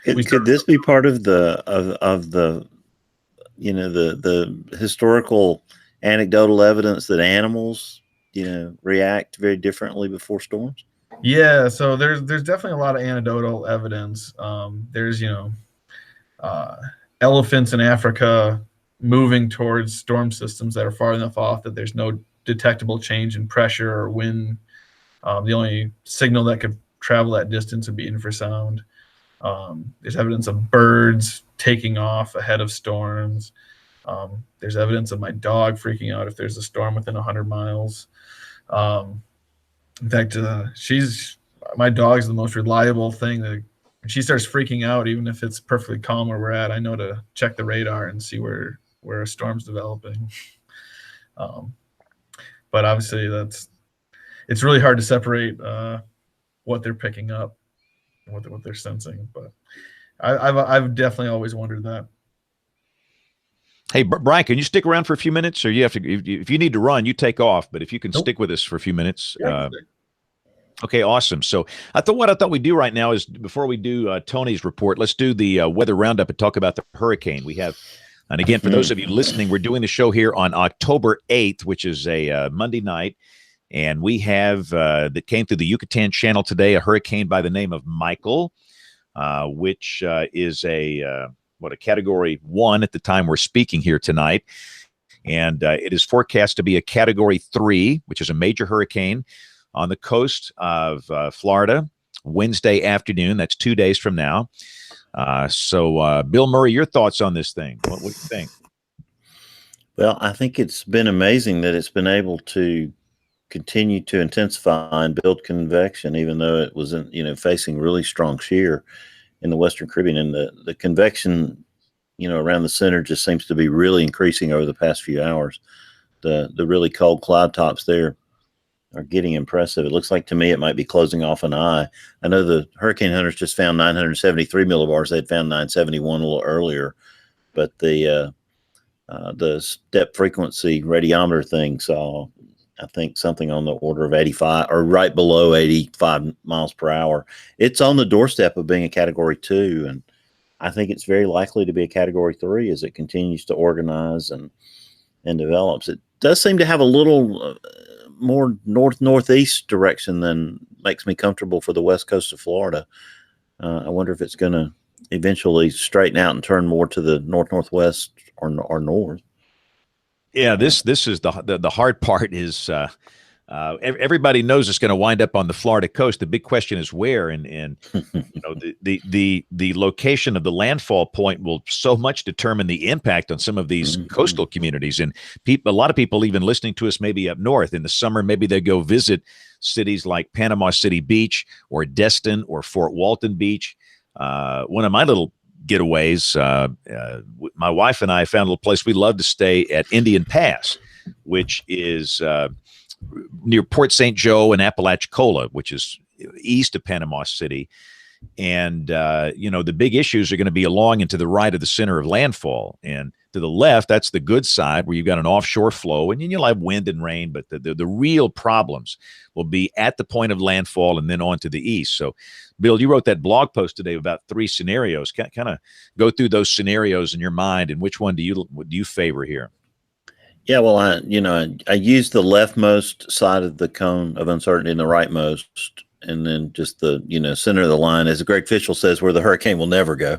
Could this be part of the you know, the historical anecdotal evidence that animals, you know, react very differently before storms? Yeah, so there's definitely a lot of anecdotal evidence. There's, you know, elephants in Africa moving towards storm systems that are far enough off that there's no detectable change in pressure or wind. The only signal that could travel that distance would be infrasound. There's evidence of birds taking off ahead of storms. There's evidence of my dog freaking out if there's a storm within 100 miles. In fact, my dog's the most reliable thing. That when she starts freaking out, even if it's perfectly calm where we're at, I know to check the radar and see where a storm's developing. But obviously, it's really hard to separate what they're picking up and what they're sensing. But I've definitely always wondered that. Hey, Brian, can you stick around for a few minutes, or you have to? If you need to run, you take off. But if you can stick with us for a few minutes, okay, awesome. So what I thought we'd do right now is, before we do Tony's report, let's do the weather roundup and talk about the hurricane we have. And again, for those of you listening, we're doing the show here on October 8th, which is a Monday night, and we have that came through the Yucatan Channel today a hurricane by the name of Michael, which is a Category 1 at the time we're speaking here tonight. And it is forecast to be a Category 3, which is a major hurricane on the coast of Florida Wednesday afternoon. That's 2 days from now. So, Bill Murray, your thoughts on this thing? What do you think? Well, I think it's been amazing that it's been able to continue to intensify and build convection, even though it wasn't, you know, facing really strong shear in the Western Caribbean. And the convection, you know, around the center just seems to be really increasing over the past few hours. The really cold cloud tops there are getting impressive. It looks like to me it might be closing off an eye. I know the hurricane hunters just found 973 millibars. They'd found 971 a little earlier, but the step frequency radiometer thing saw, I think, something on the order of 85 or right below 85 miles per hour. It's on the doorstep of being a Category 2, and I think it's very likely to be a Category 3 as it continues to organize and develops. It does seem to have a little more northeast direction than makes me comfortable for the west coast of Florida. I wonder if it's going to eventually straighten out and turn more to the northwest or north. Yeah, this is the hard part is everybody knows it's going to wind up on the Florida coast. The big question is where, and you know, the location of the landfall point will so much determine the impact on some of these coastal communities. And a lot of people even listening to us maybe up north in the summer, maybe they go visit cities like Panama City Beach or Destin or Fort Walton Beach. One of my little getaways, my wife and I found a little place we love to stay at, Indian Pass, which is near Port St. Joe and Apalachicola, which is east of Panama City. And, you know, the big issues are going to be along and to the right of the center of landfall. And to the left, that's the good side where you've got an offshore flow, and you'll have wind and rain. But the real problems will be at the point of landfall and then on to the east. So, Bill, you wrote that blog post today about 3 scenarios. Kind of go through those scenarios in your mind, and which one do you favor here? Yeah, well, I used the leftmost side of the cone of uncertainty and the rightmost, and then just the, you know, center of the line, as Greg Fishel says, where the hurricane will never go,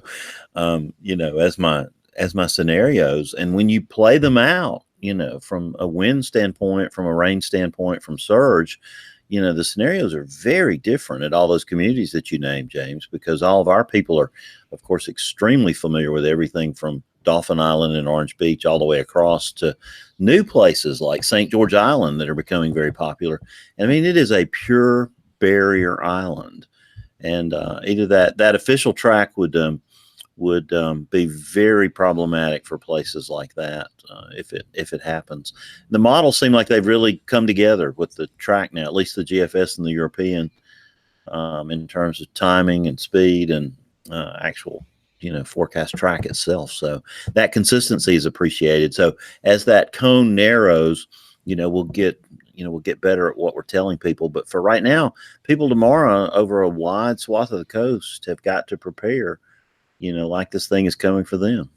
you know, as my scenarios. And when you play them out, you know, from a wind standpoint, from a rain standpoint, from surge, you know, the scenarios are very different at all those communities that you named, James, because all of our people are, of course, extremely familiar with everything from Dolphin Island and Orange Beach all the way across to new places like St. George Island that are becoming very popular. I mean, it is a pure barrier island, and either that official track would be very problematic for places like that if it happens. The models seem like they've really come together with the track now, at least the GFS and the European, in terms of timing and speed and actual, you know, forecast track itself. So that consistency is appreciated. So as that cone narrows, we'll get better at what we're telling people. But for right now, people tomorrow over a wide swath of the coast have got to prepare, like this thing is coming for them.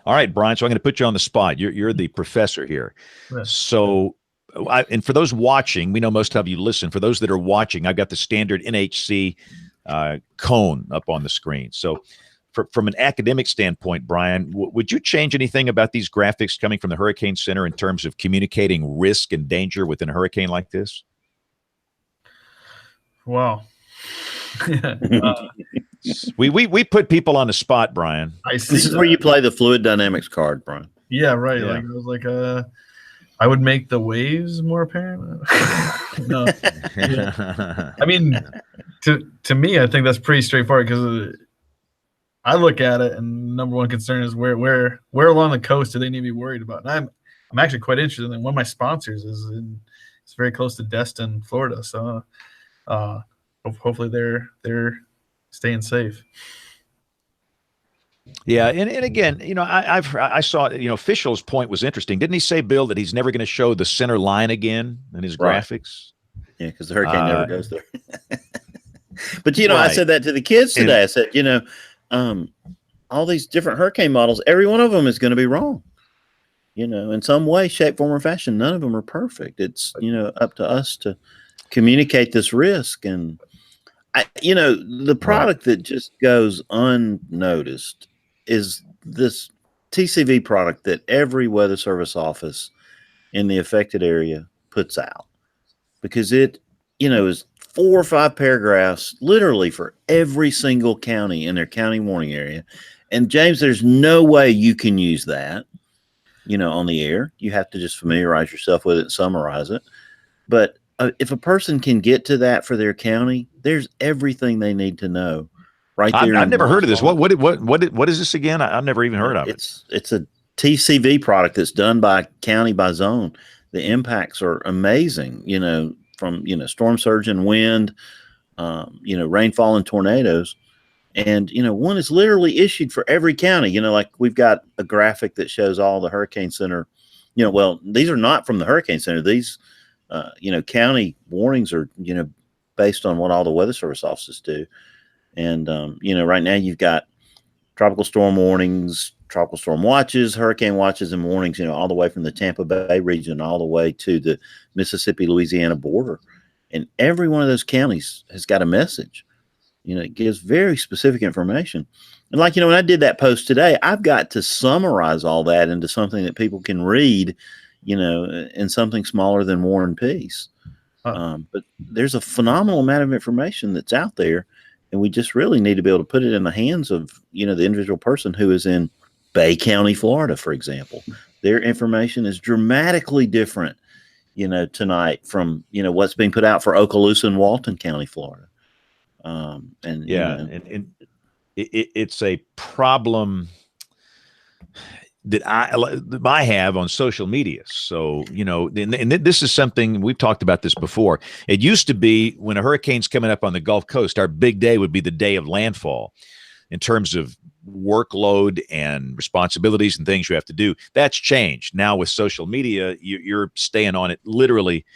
All right, Brian. So I'm going to put you on the spot. You're the professor here. Yeah. So, and for those watching, we know most of you listen. For those that are watching, I've got the standard NHC cone up on the screen. So, from an academic standpoint, Brian, would you change anything about these graphics coming from the Hurricane Center in terms of communicating risk and danger within a hurricane like this? Wow. We put people on the spot, Brian. I see. This is where you play the fluid dynamics card, Brian. Yeah, right. Yeah. Like I was like, I would make the waves more apparent. No. Yeah. I mean, to me, I think that's pretty straightforward because I look at it, and number one concern is where along the coast do they need to be worried about? And I'm actually quite interested in one of my sponsors it's very close to Destin, Florida. So hopefully they're staying safe. Yeah, and again, I saw, Official's point was interesting. Didn't he say, Bill, that he's never going to show the center line again in his graphics? Yeah, because the hurricane never goes there. But Right. I said that to the kids today. I said, all these different hurricane models, every one of them is going to be wrong. In some way, shape, form, or fashion, none of them are perfect. It's up to us to communicate this risk. And the product that just goes unnoticed is this TCV product that every Weather Service office in the affected area puts out, because it is 4 or 5 paragraphs literally for every single county in their county warning area. And James, there's no way you can use that on the air. You have to just familiarize yourself with it and summarize it. But if a person can get to that for their county, there's everything they need to know right there. I've never heard of this. What is this again? I've never even heard of it. It's a TCV product that's done by county by zone. The impacts are amazing, from storm surge and wind, rainfall and tornadoes. And one is literally issued for every county. Like we've got a graphic that shows all the Hurricane Center. Well, these are not from the Hurricane Center. These county warnings are based on what all the Weather Service offices do. And right now you've got tropical storm warnings, tropical storm watches, hurricane watches, and warnings, all the way from the Tampa Bay region all the way to the Mississippi-Louisiana border. And every one of those counties has got a message. It gives very specific information. And like, when I did that post today, I've got to summarize all that into something that people can read, in something smaller than War and Peace. But there's a phenomenal amount of information that's out there. And we just really need to be able to put it in the hands of, the individual person who is in Bay County, Florida, for example. Their information is dramatically different, tonight from, what's being put out for Okaloosa and Walton County, Florida. And it's a problem that I have on social media. So, and this is something we've talked about this before. It used to be when a hurricane's coming up on the Gulf Coast, our big day would be the day of landfall in terms of workload and responsibilities and things you have to do. That's changed. Now with social media, you're staying on it literally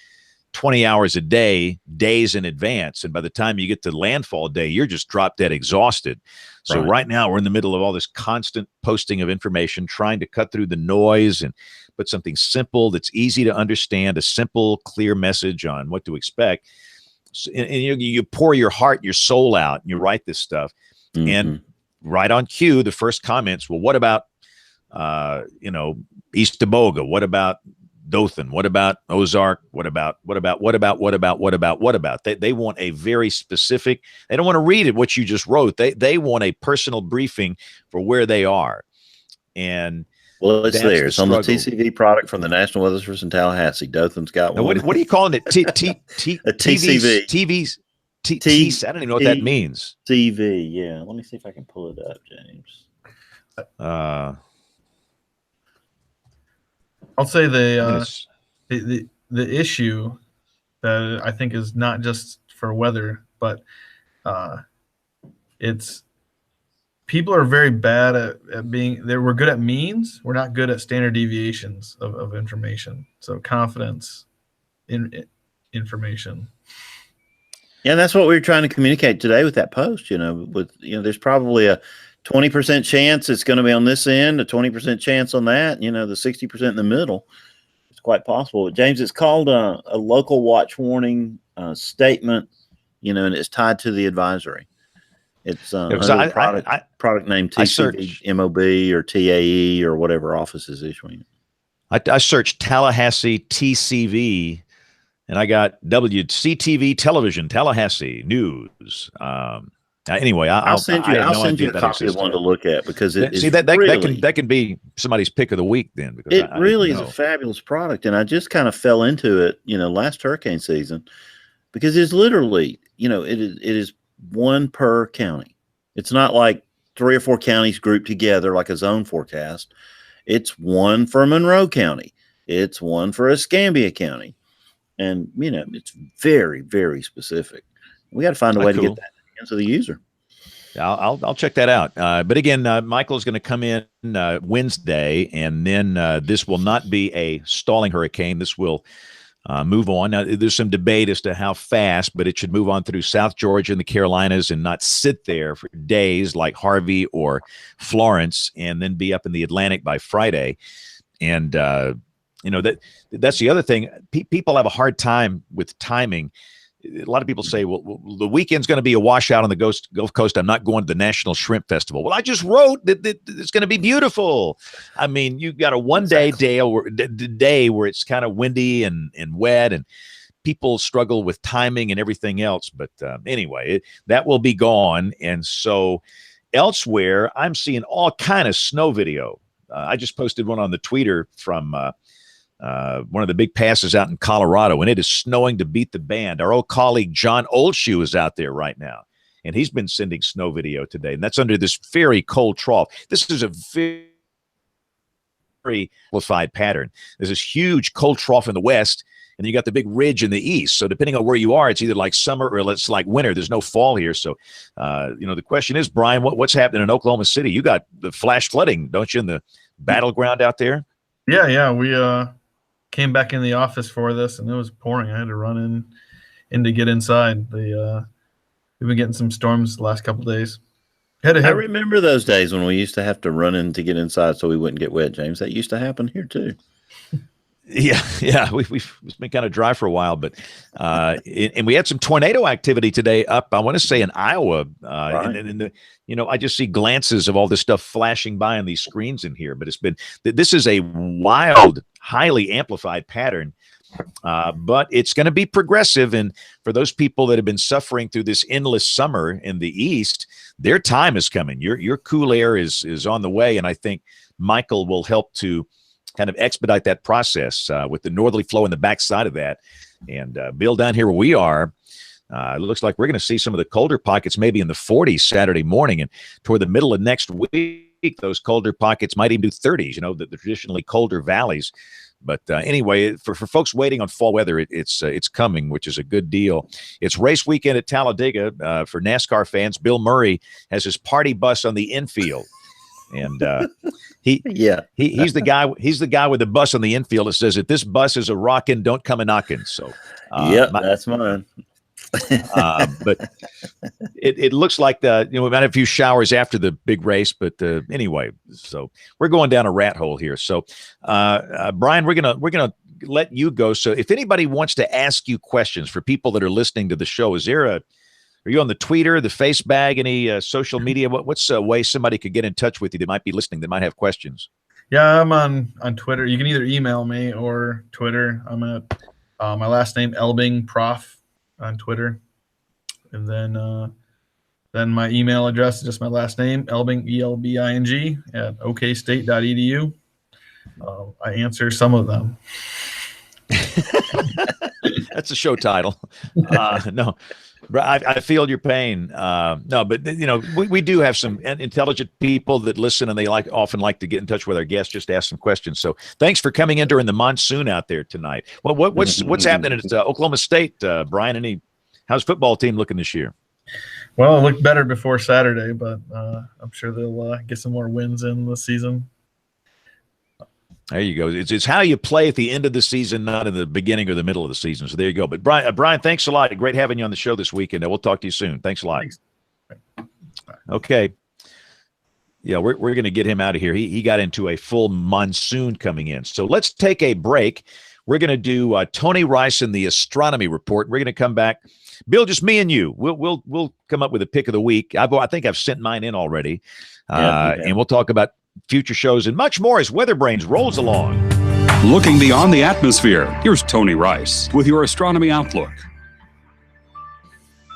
20 hours a day, days in advance. And by the time you get to landfall day, you're just drop dead exhausted. So right now we're in the middle of all this constant posting of information, trying to cut through the noise and put something simple that's easy to understand, a simple, clear message on what to expect. So, and you pour your heart, your soul out, and you write this stuff. Mm-hmm. And right on cue, the first comments, well, what about, East Teboga? What about Dothan? What about Ozark? What about? They want a very specific, they don't want to read it, what you just wrote. They want a personal briefing for where they are. And well, it's there. It's on the TCV product from the National Weather Service in Tallahassee. Dothan's got one. What are you calling it? TCV. TVs. I don't even know what that means. TV. Yeah. Let me see if I can pull it up, James. I'll say the issue that I think is not just for weather, but it's people are very bad at being there. We're good at means. We're not good at standard deviations of information. So confidence in information. Yeah, that's what we were trying to communicate today with that post. There's probably a 20% chance it's going to be on this end, a 20% chance on that. The 60% in the middle. It's quite possible. But James, it's called a local watch warning statement. And it's tied to the advisory. It's under the product name TCV MOB or TAE or whatever office is issuing it. I searched Tallahassee TCV, and I got WCTV Television Tallahassee News. Anyway, I'll send you a copy of one to look at, because that can be somebody's pick of the week then. Because it really is a fabulous product, and I just kind of fell into it, last hurricane season, because it's literally, it is one per county. It's not like 3 or 4 counties grouped together like a zone forecast. It's one for Monroe County. It's one for Escambia County. And, it's very, very specific. We got to find a way to get that in the hands of the user. I'll check that out. But again, Michael's going to come in Wednesday, and then this will not be a stalling hurricane. This will move on. Now, there's some debate as to how fast, but it should move on through South Georgia and the Carolinas and not sit there for days like Harvey or Florence, and then be up in the Atlantic by Friday. And, that's the other thing. People have a hard time with timing. A lot of people say, well, the weekend's going to be a washout on the Gulf Coast. I'm not going to the National Shrimp Festival. Well, I just wrote that it's going to be beautiful. I mean, you've got a one-day day where it's kind of windy and wet, and people struggle with timing and everything else. But anyway, that will be gone. And so elsewhere, I'm seeing all kind of snow video. I just posted one on the Twitter from one of the big passes out in Colorado, and it is snowing to beat the band. Our old colleague John Oldshoe is out there right now, and he's been sending snow video today, and that's under this very cold trough. This is a very amplified pattern. There's this huge cold trough in the west, and you got the big ridge in the east. So depending on where you are, it's either like summer or it's like winter. There's no fall here. So, the question is, Brian, what's happening in Oklahoma City? You got the flash flooding, don't you, in the battleground out there? Yeah. We came back in the office for this, and it was pouring. I had to run in to get inside. We've been getting some storms the last couple of days. I remember those days when we used to have to run in to get inside so we wouldn't get wet, James. That used to happen here too. Yeah. We've been kind of dry for a while, but and we had some tornado activity today up, I want to say, in Iowa. Right. And I just see glances of all this stuff flashing by on these screens in here. But this is a wild, highly amplified pattern. But it's going to be progressive. And for those people that have been suffering through this endless summer in the East, their time is coming. Your cool air is on the way. And I think Michael will help to kind of expedite that process with the northerly flow in the backside of that. And Bill, down here where we are, it looks like we're going to see some of the colder pockets maybe in the 40s Saturday morning. And toward the middle of next week, those colder pockets might even do 30s, the traditionally colder valleys. But anyway, for folks waiting on fall weather, it's coming, which is a good deal. It's race weekend at Talladega for NASCAR fans. Bill Murray has his party bus on the infield. And he's the guy. He's the guy with the bus on the infield that says, "If this bus is a rockin', don't come a knocking." So, that's mine. But it looks like we might have a few showers after the big race. But anyway, so we're going down a rat hole here. So, Brian, we're gonna let you go. So, if anybody wants to ask you questions for people that are listening to the show, are you on the Twitter, the Facebag, any social media? What's a way somebody could get in touch with you that might be listening, that might have questions? Yeah, I'm on Twitter. You can either email me or Twitter. I'm at my last name, Elbing Prof, on Twitter. And then my email address is just my last name, Elbing, ELBING, at okstate.edu. I answer some of them. That's a show title. No. I feel your pain. No, but we do have some intelligent people that listen, and they often like to get in touch with our guests, just to ask some questions. So thanks for coming in during the monsoon out there tonight. Well, what's happening at Oklahoma State, Brian? How's football team looking this year? Well, it looked better before Saturday, but I'm sure they'll get some more wins in the season. There you go. It's how you play at the end of the season, not in the beginning or the middle of the season. So there you go. But Brian, thanks a lot. Great having you on the show this weekend. We'll talk to you soon. Thanks a lot. Thanks. Okay. Yeah, we're going to get him out of here. He got into a full monsoon coming in. So let's take a break. We're going to do Tony Rice and the Astronomy Report. We're going to come back. Bill, just me and you. We'll come up with a pick of the week. I think I've sent mine in already. And we'll talk about future shows and much more as WeatherBrains rolls along. Looking beyond the atmosphere, here's Tony Rice with your Astronomy Outlook.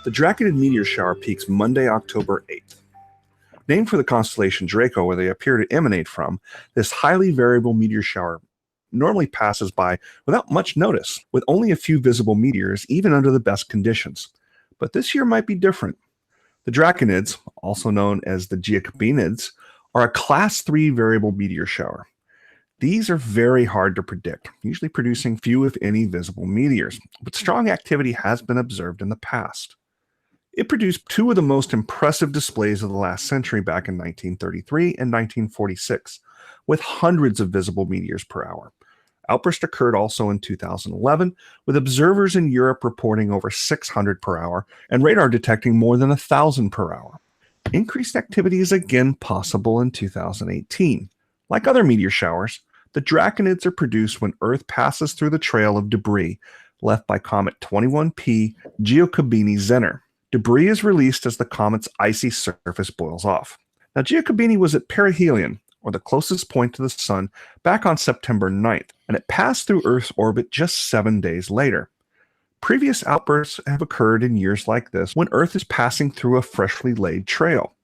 The Draconid meteor shower peaks Monday, October 8th. Named for the constellation Draco, where they appear to emanate from, this highly variable meteor shower normally passes by without much notice, with only a few visible meteors even under the best conditions. But this year might be different. The Draconids, also known as the Giacobinids, are a Class 3 variable meteor shower. These are very hard to predict, usually producing few if any visible meteors, but strong activity has been observed in the past. It produced two of the most impressive displays of the last century back in 1933 and 1946, with hundreds of visible meteors per hour. Outburst occurred also in 2011, with observers in Europe reporting over 600 per hour and radar detecting more than 1,000 per hour. Increased activity is again possible in 2018. Like other meteor showers, the Draconids are produced when Earth passes through the trail of debris left by Comet 21P Giacobini-Zenner. Debris is released as the comet's icy surface boils off. Now, Giacobini was at perihelion, or the closest point to the Sun, back on September 9th, and it passed through Earth's orbit just 7 days later. Previous outbursts have occurred in years like this when Earth is passing through a freshly laid trail.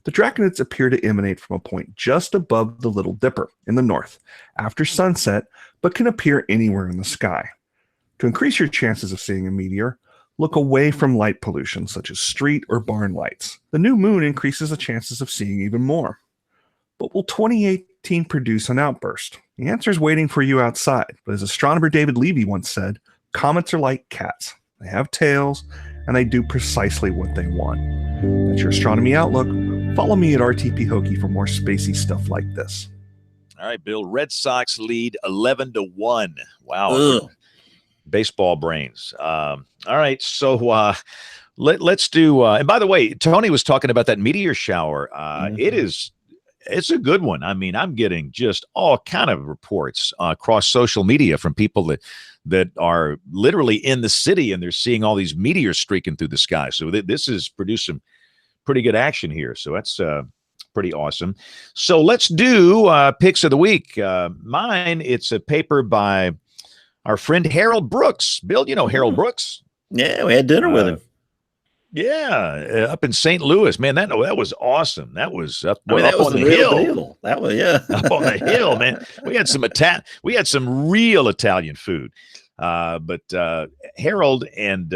The Draconids appear to emanate from a point just above the Little Dipper in the north after sunset, but can appear anywhere in the sky. To increase your chances of seeing a meteor, look away from light pollution such as street or barn lights. The new moon increases the chances of seeing even more. But will 2018 produce an outburst? The answer is waiting for you outside, but as astronomer David Levy once said, comets are like cats. They have tails, and they do precisely what they want. That's your Astronomy Outlook. Follow me at RTP Hokie for more spacey stuff like this. All right, Bill. Red Sox lead 11-1. Wow. Ugh. Baseball brains. All right, so let's do. And by the way, Tony was talking about that meteor shower. It's a good one. I mean, I'm getting just all kind of reports across social media from people that are literally in the city and they're seeing all these meteors streaking through the sky. So this is producing pretty good action here. So that's pretty awesome. So let's do picks of the week. Mine, it's a paper by our friend Harold Brooks. Bill, you know Harold Brooks? Yeah, we had dinner with him. Yeah, up in St. Louis, man. That was awesome. That was up, that was on the hill. Deal. That was up on the hill, man. We had some real Italian food. But Harold and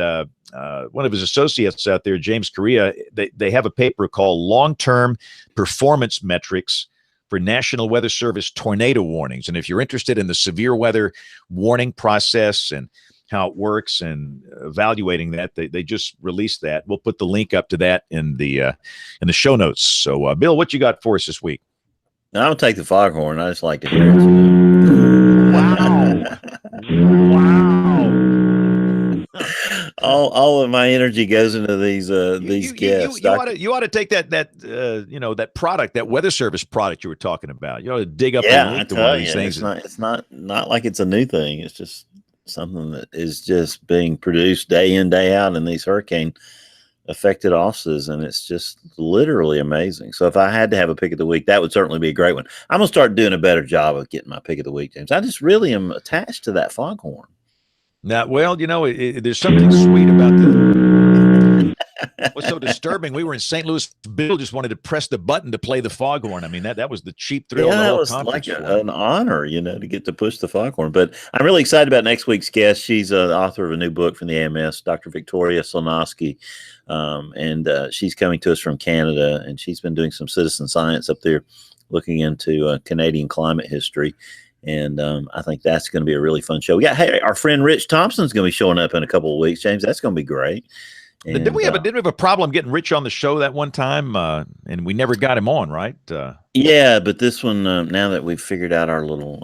one of his associates out there, James Correa, they have a paper called Long-Term Performance Metrics for National Weather Service Tornado Warnings. And if you're interested in the severe weather warning process and how it works and evaluating that, they just released that. We'll put the link up to that in the show notes. So, Bill, what you got for us this week? I'm gonna take the foghorn. I just like to hear it. Wow! All of my energy goes into these guests. You ought to take that product, that weather service product you were talking about. You ought to dig up the link to one of these things. It's not like it's a new thing. It's just something that is just being produced day in, day out in these hurricane affected offices, and it's just literally amazing. So if I had to have a pick of the week, that would certainly be a great one. I'm gonna start doing a better job of getting my pick of the week, James. I just really am attached to that foghorn. Now, well, there's something sweet about what's so disturbing. We were in St. Louis. Bill just wanted to press the button to play the foghorn. I mean, that was the cheap thrill of the whole conference. That was like an honor, to get to push the foghorn. But I'm really excited about next week's guest. She's the author of a new book from the AMS, Dr. Victoria Solnoski. And she's coming to us from Canada, and she's been doing some citizen science up there looking into Canadian climate history. And I think that's going to be a really fun show. Our friend Rich Thompson's going to be showing up in a couple of weeks, James. That's going to be great. And, didn't we have a problem getting Rich on the show that one time, and we never got him on, right? Yeah, but this one, now that we've figured out our little,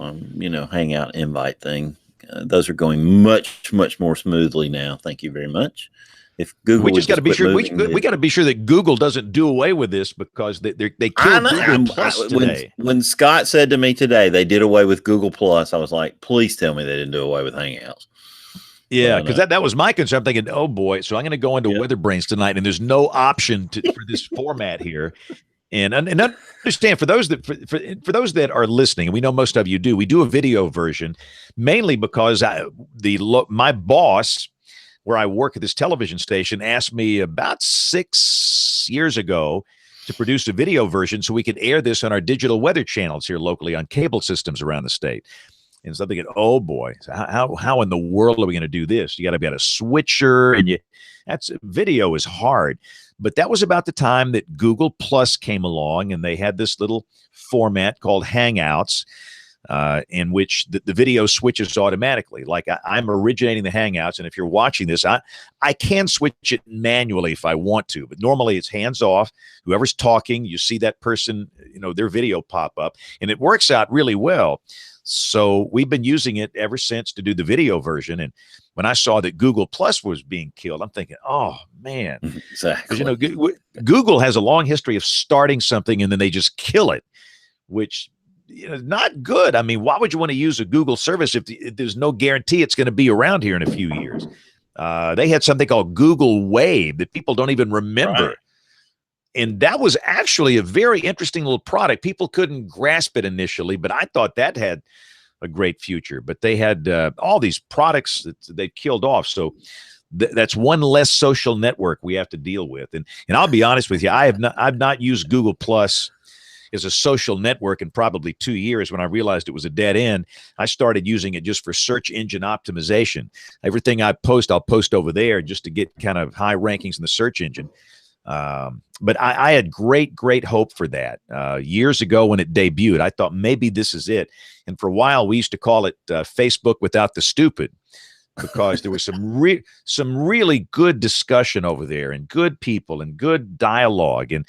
hangout invite thing, those are going much, much more smoothly now. Thank you very much. If Google, we just got to be sure. We got to be sure that Google doesn't do away with this, because they killed Google Plus today. When Scott said to me today they did away with Google Plus, I was like, please tell me they didn't do away with Hangouts. Yeah, because that was my concern. I'm thinking, oh boy, so I'm going to go into WeatherBrains tonight, and there's no option for this format here. And understand, for those that are listening, and we know most of you do, we do a video version, mainly because my boss, where I work at this television station, asked me about 6 years ago to produce a video version so we could air this on our digital weather channels here locally on cable systems around the state. And so I'm thinking, oh boy, so how in the world are we going to do this? You got to be able to switcher, and video is hard. But that was about the time that Google Plus came along, and they had this little format called Hangouts, in which the video switches automatically. Like I'm originating the Hangouts, and if you're watching this, I can switch it manually if I want to, but normally it's hands off. Whoever's talking, you see that person, their video pop up, and it works out really well. So we've been using it ever since to do the video version. And when I saw that Google Plus was being killed, I'm thinking, oh man, exactly. Because Google has a long history of starting something and then they just kill it, which not good. I mean, why would you want to use a Google service if there's no guarantee it's going to be around here in a few years? They had something called Google Wave that people don't even remember. Right. And that was actually a very interesting little product. People couldn't grasp it initially, but I thought that had a great future. But they had all these products that they killed off. So that's one less social network we have to deal with. And I'll be honest with you, I've not used Google Plus as a social network in probably 2 years. When I realized it was a dead end, I started using it just for search engine optimization. Everything I post, I'll post over there just to get kind of high rankings in the search engine. But I had great hope for that. Years ago when it debuted, I thought maybe this is it. And for a while, we used to call it Facebook without the stupid, because there was some really good discussion over there, and good people and good dialogue. And,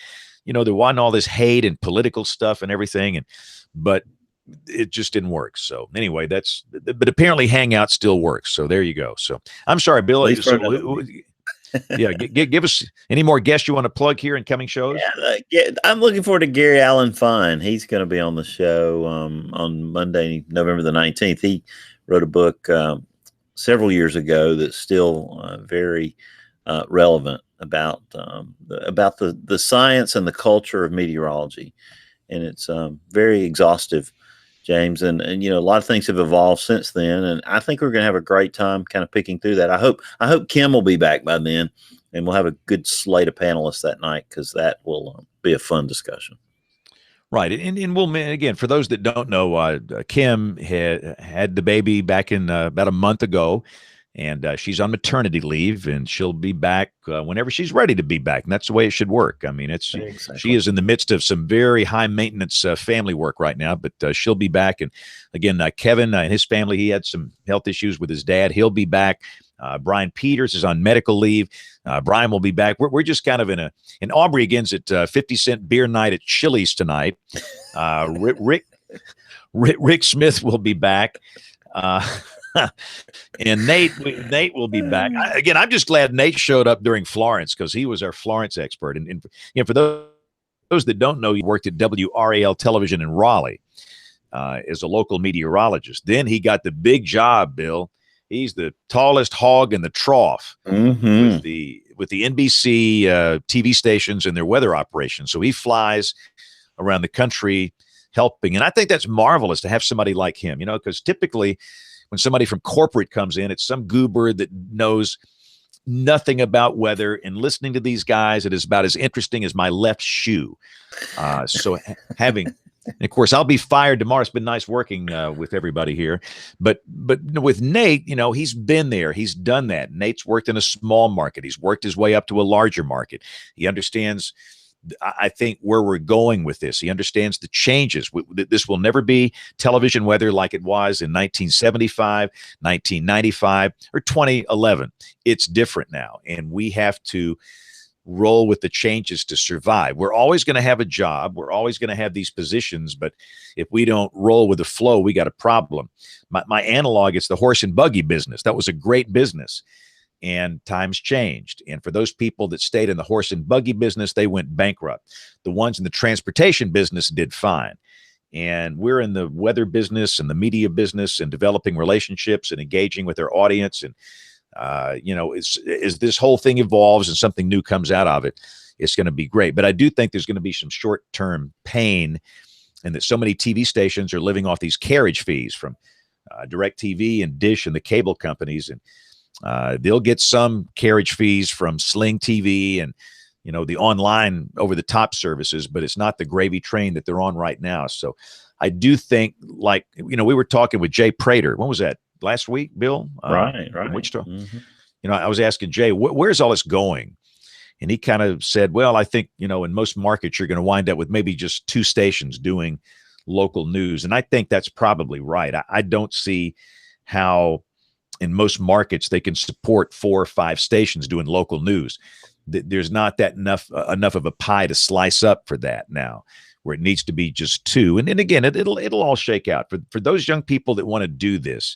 there wasn't all this hate and political stuff and everything. But it just didn't work. So anyway, but apparently Hangout still works. So there you go. So I'm sorry, Bill. Yeah, give us any more guests you want to plug here in coming shows. Yeah, I'm looking forward to Gary Allen Fine. He's going to be on the show on Monday, November the 19th. He wrote a book several years ago that's still very relevant about the science and the culture of meteorology, and it's very exhaustive, James, and a lot of things have evolved since then, and I think we're going to have a great time kind of picking through that. I hope Kim will be back by then, and we'll have a good slate of panelists that night, because that will be a fun discussion. Right, and we'll, again, for those that don't know, Kim had the baby back in about a month ago, and she's on maternity leave, and she'll be back whenever she's ready to be back. And that's the way it should work. I mean, exactly. She is in the midst of some very high maintenance family work right now, but she'll be back. And again, Kevin and his family, he had some health issues with his dad. He'll be back. Brian Peters is on medical leave. Brian will be back. We're just kind of and Aubrey again's at 50-cent beer night at Chili's tonight. Rick Smith will be back. And Nate will be back. I'm just glad Nate showed up during Florence, because he was our Florence expert. And for those that don't know, he worked at WRAL television in Raleigh as a local meteorologist. Then he got the big job, Bill. He's the tallest hog in the trough with the NBC TV stations and their weather operations. So he flies around the country helping. And I think that's marvelous to have somebody like him, because typically when somebody from corporate comes in, it's some goober that knows nothing about weather, and listening to these guys, it is about as interesting as my left shoe. So having, and of course, I'll be fired tomorrow. It's been nice working with everybody here, but with Nate, he's been there, he's done that. Nate's worked in a small market. He's worked his way up to a larger market. He understands I think where we're going with this. He understands the changes. This will never be television weather like it was in 1975, 1995, or 2011. It's different now, and we have to roll with the changes to survive. We're always going to have a job. We're always going to have these positions, but if we don't roll with the flow, we got a problem. My analog is the horse and buggy business. That was a great business, and times changed. And for those people that stayed in the horse and buggy business, they went bankrupt. The ones in the transportation business did fine. And we're in the weather business and the media business and developing relationships and engaging with our audience. And as this whole thing evolves and something new comes out of it, it's going to be great. But I do think there's going to be some short-term pain, and that so many TV stations are living off these carriage fees from DirecTV and Dish and the cable companies. And they'll get some carriage fees from Sling TV and, the online over-the-top services, but it's not the gravy train that they're on right now. So I do think, we were talking with Jay Prater. When was that? Last week, Bill? Right. In Wichita. I was asking Jay, where's all this going? And he kind of said, well, I think, in most markets, you're going to wind up with maybe just 2 stations doing local news. And I think that's probably right. I don't see how in most markets they can support 4 or 5 stations doing local news. There's not that enough of a pie to slice up for that now, where it needs to be just 2. And then again, it'll all shake out. For those young people that want to do this,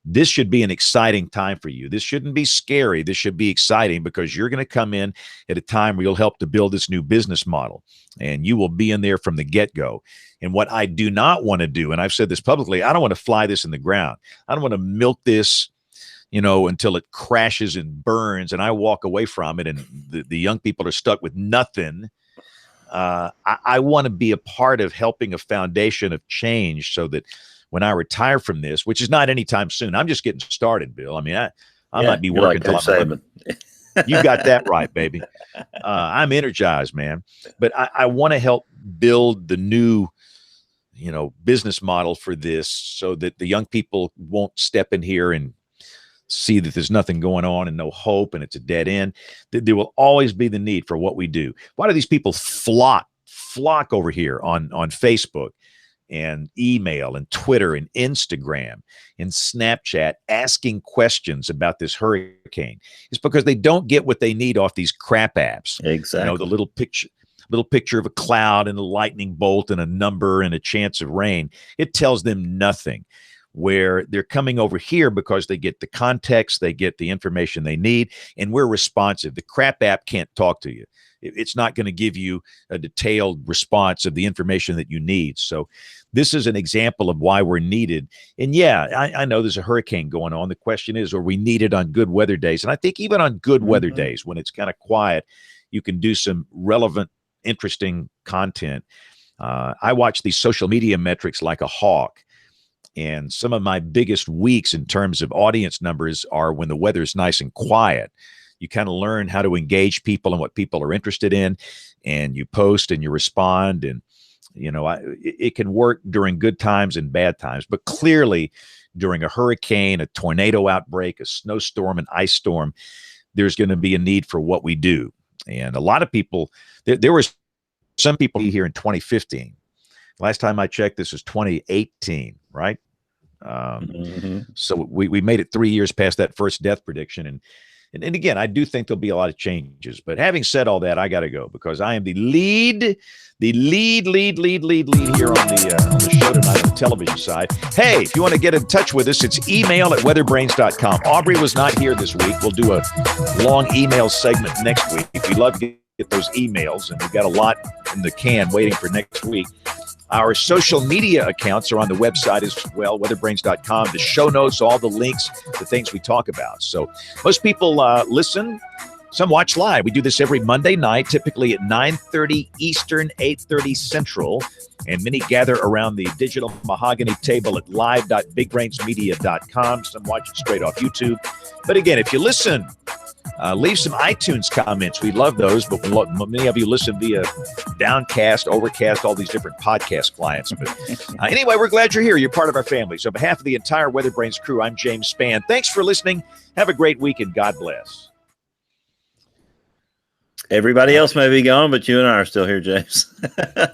this should be an exciting time for you. This shouldn't be scary. This should be exciting, because you're going to come in at a time where you'll help to build this new business model, and you will be in there from the get-go. And what I do not want to do, and I've said this publicly, I don't want to fly this in the ground. I don't want to milk this, until it crashes and burns and I walk away from it and the young people are stuck with nothing. I want to be a part of helping a foundation of change, so that when I retire from this, which is not anytime soon, I'm just getting started, Bill. I mean, I might be working till I'm You got that right, baby. I'm energized, man. But I want to help build the new, business model for this, so that the young people won't step in here and see that there's nothing going on and no hope and it's a dead end. There will always be the need for what we do. Why do these people flock over here on Facebook and email and Twitter and Instagram and Snapchat asking questions about this hurricane? It's because they don't get what they need off these crap apps. Exactly. The little picture of a cloud and a lightning bolt and a number and a chance of rain. It tells them nothing. Where they're coming over here because they get the context, they get the information they need, and we're responsive. The crap app can't talk to you. It's not going to give you a detailed response of the information that you need. So this is an example of why we're needed. And yeah, I know there's a hurricane going on. The question is, are we needed on good weather days? And I think even on good weather days, when it's kind of quiet, you can do some relevant, interesting content. I watch these social media metrics like a hawk. And some of my biggest weeks in terms of audience numbers are when the weather is nice and quiet. You kind of learn how to engage people and what people are interested in, and you post and you respond. And, it can work during good times and bad times. But clearly, during a hurricane, a tornado outbreak, a snowstorm, an ice storm, there's going to be a need for what we do. And a lot of people, there were some people here in 2015. Last time I checked, this was 2018, right? So we made it 3 years past that first death prediction. And again, I do think there'll be a lot of changes. But having said all that, I got to go, because I am the lead here on the show tonight on the television side. Hey, if you want to get in touch with us, it's email@weatherbrains.com. Aubrey was not here this week. We'll do a long email segment next week. We love to get those emails, and we've got a lot in the can waiting for next week. Our social media accounts are on the website as well, weatherbrains.com. The show notes, all the links, the things we talk about. So most people listen. Some watch live. We do this every Monday night, typically at 9:30 Eastern, 8:30 Central. And many gather around the digital mahogany table at live.bigbrainsmedia.com. Some watch it straight off YouTube. But again, if you listen, leave some iTunes comments. We love those, but many of you listen via Downcast, Overcast, all these different podcast clients. But anyway, we're glad you're here. You're part of our family. So on behalf of the entire WeatherBrains crew, I'm James Spann. Thanks for listening. Have a great week, and God bless. Everybody else may be gone, but you and I are still here, James.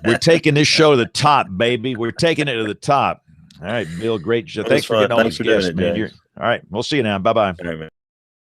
We're taking this show to the top, baby. We're taking it to the top. All right, Bill, great show. Thanks for getting on Thanks the for doing guest, it, man. James. All right, we'll see you now. Bye-bye. All right, man.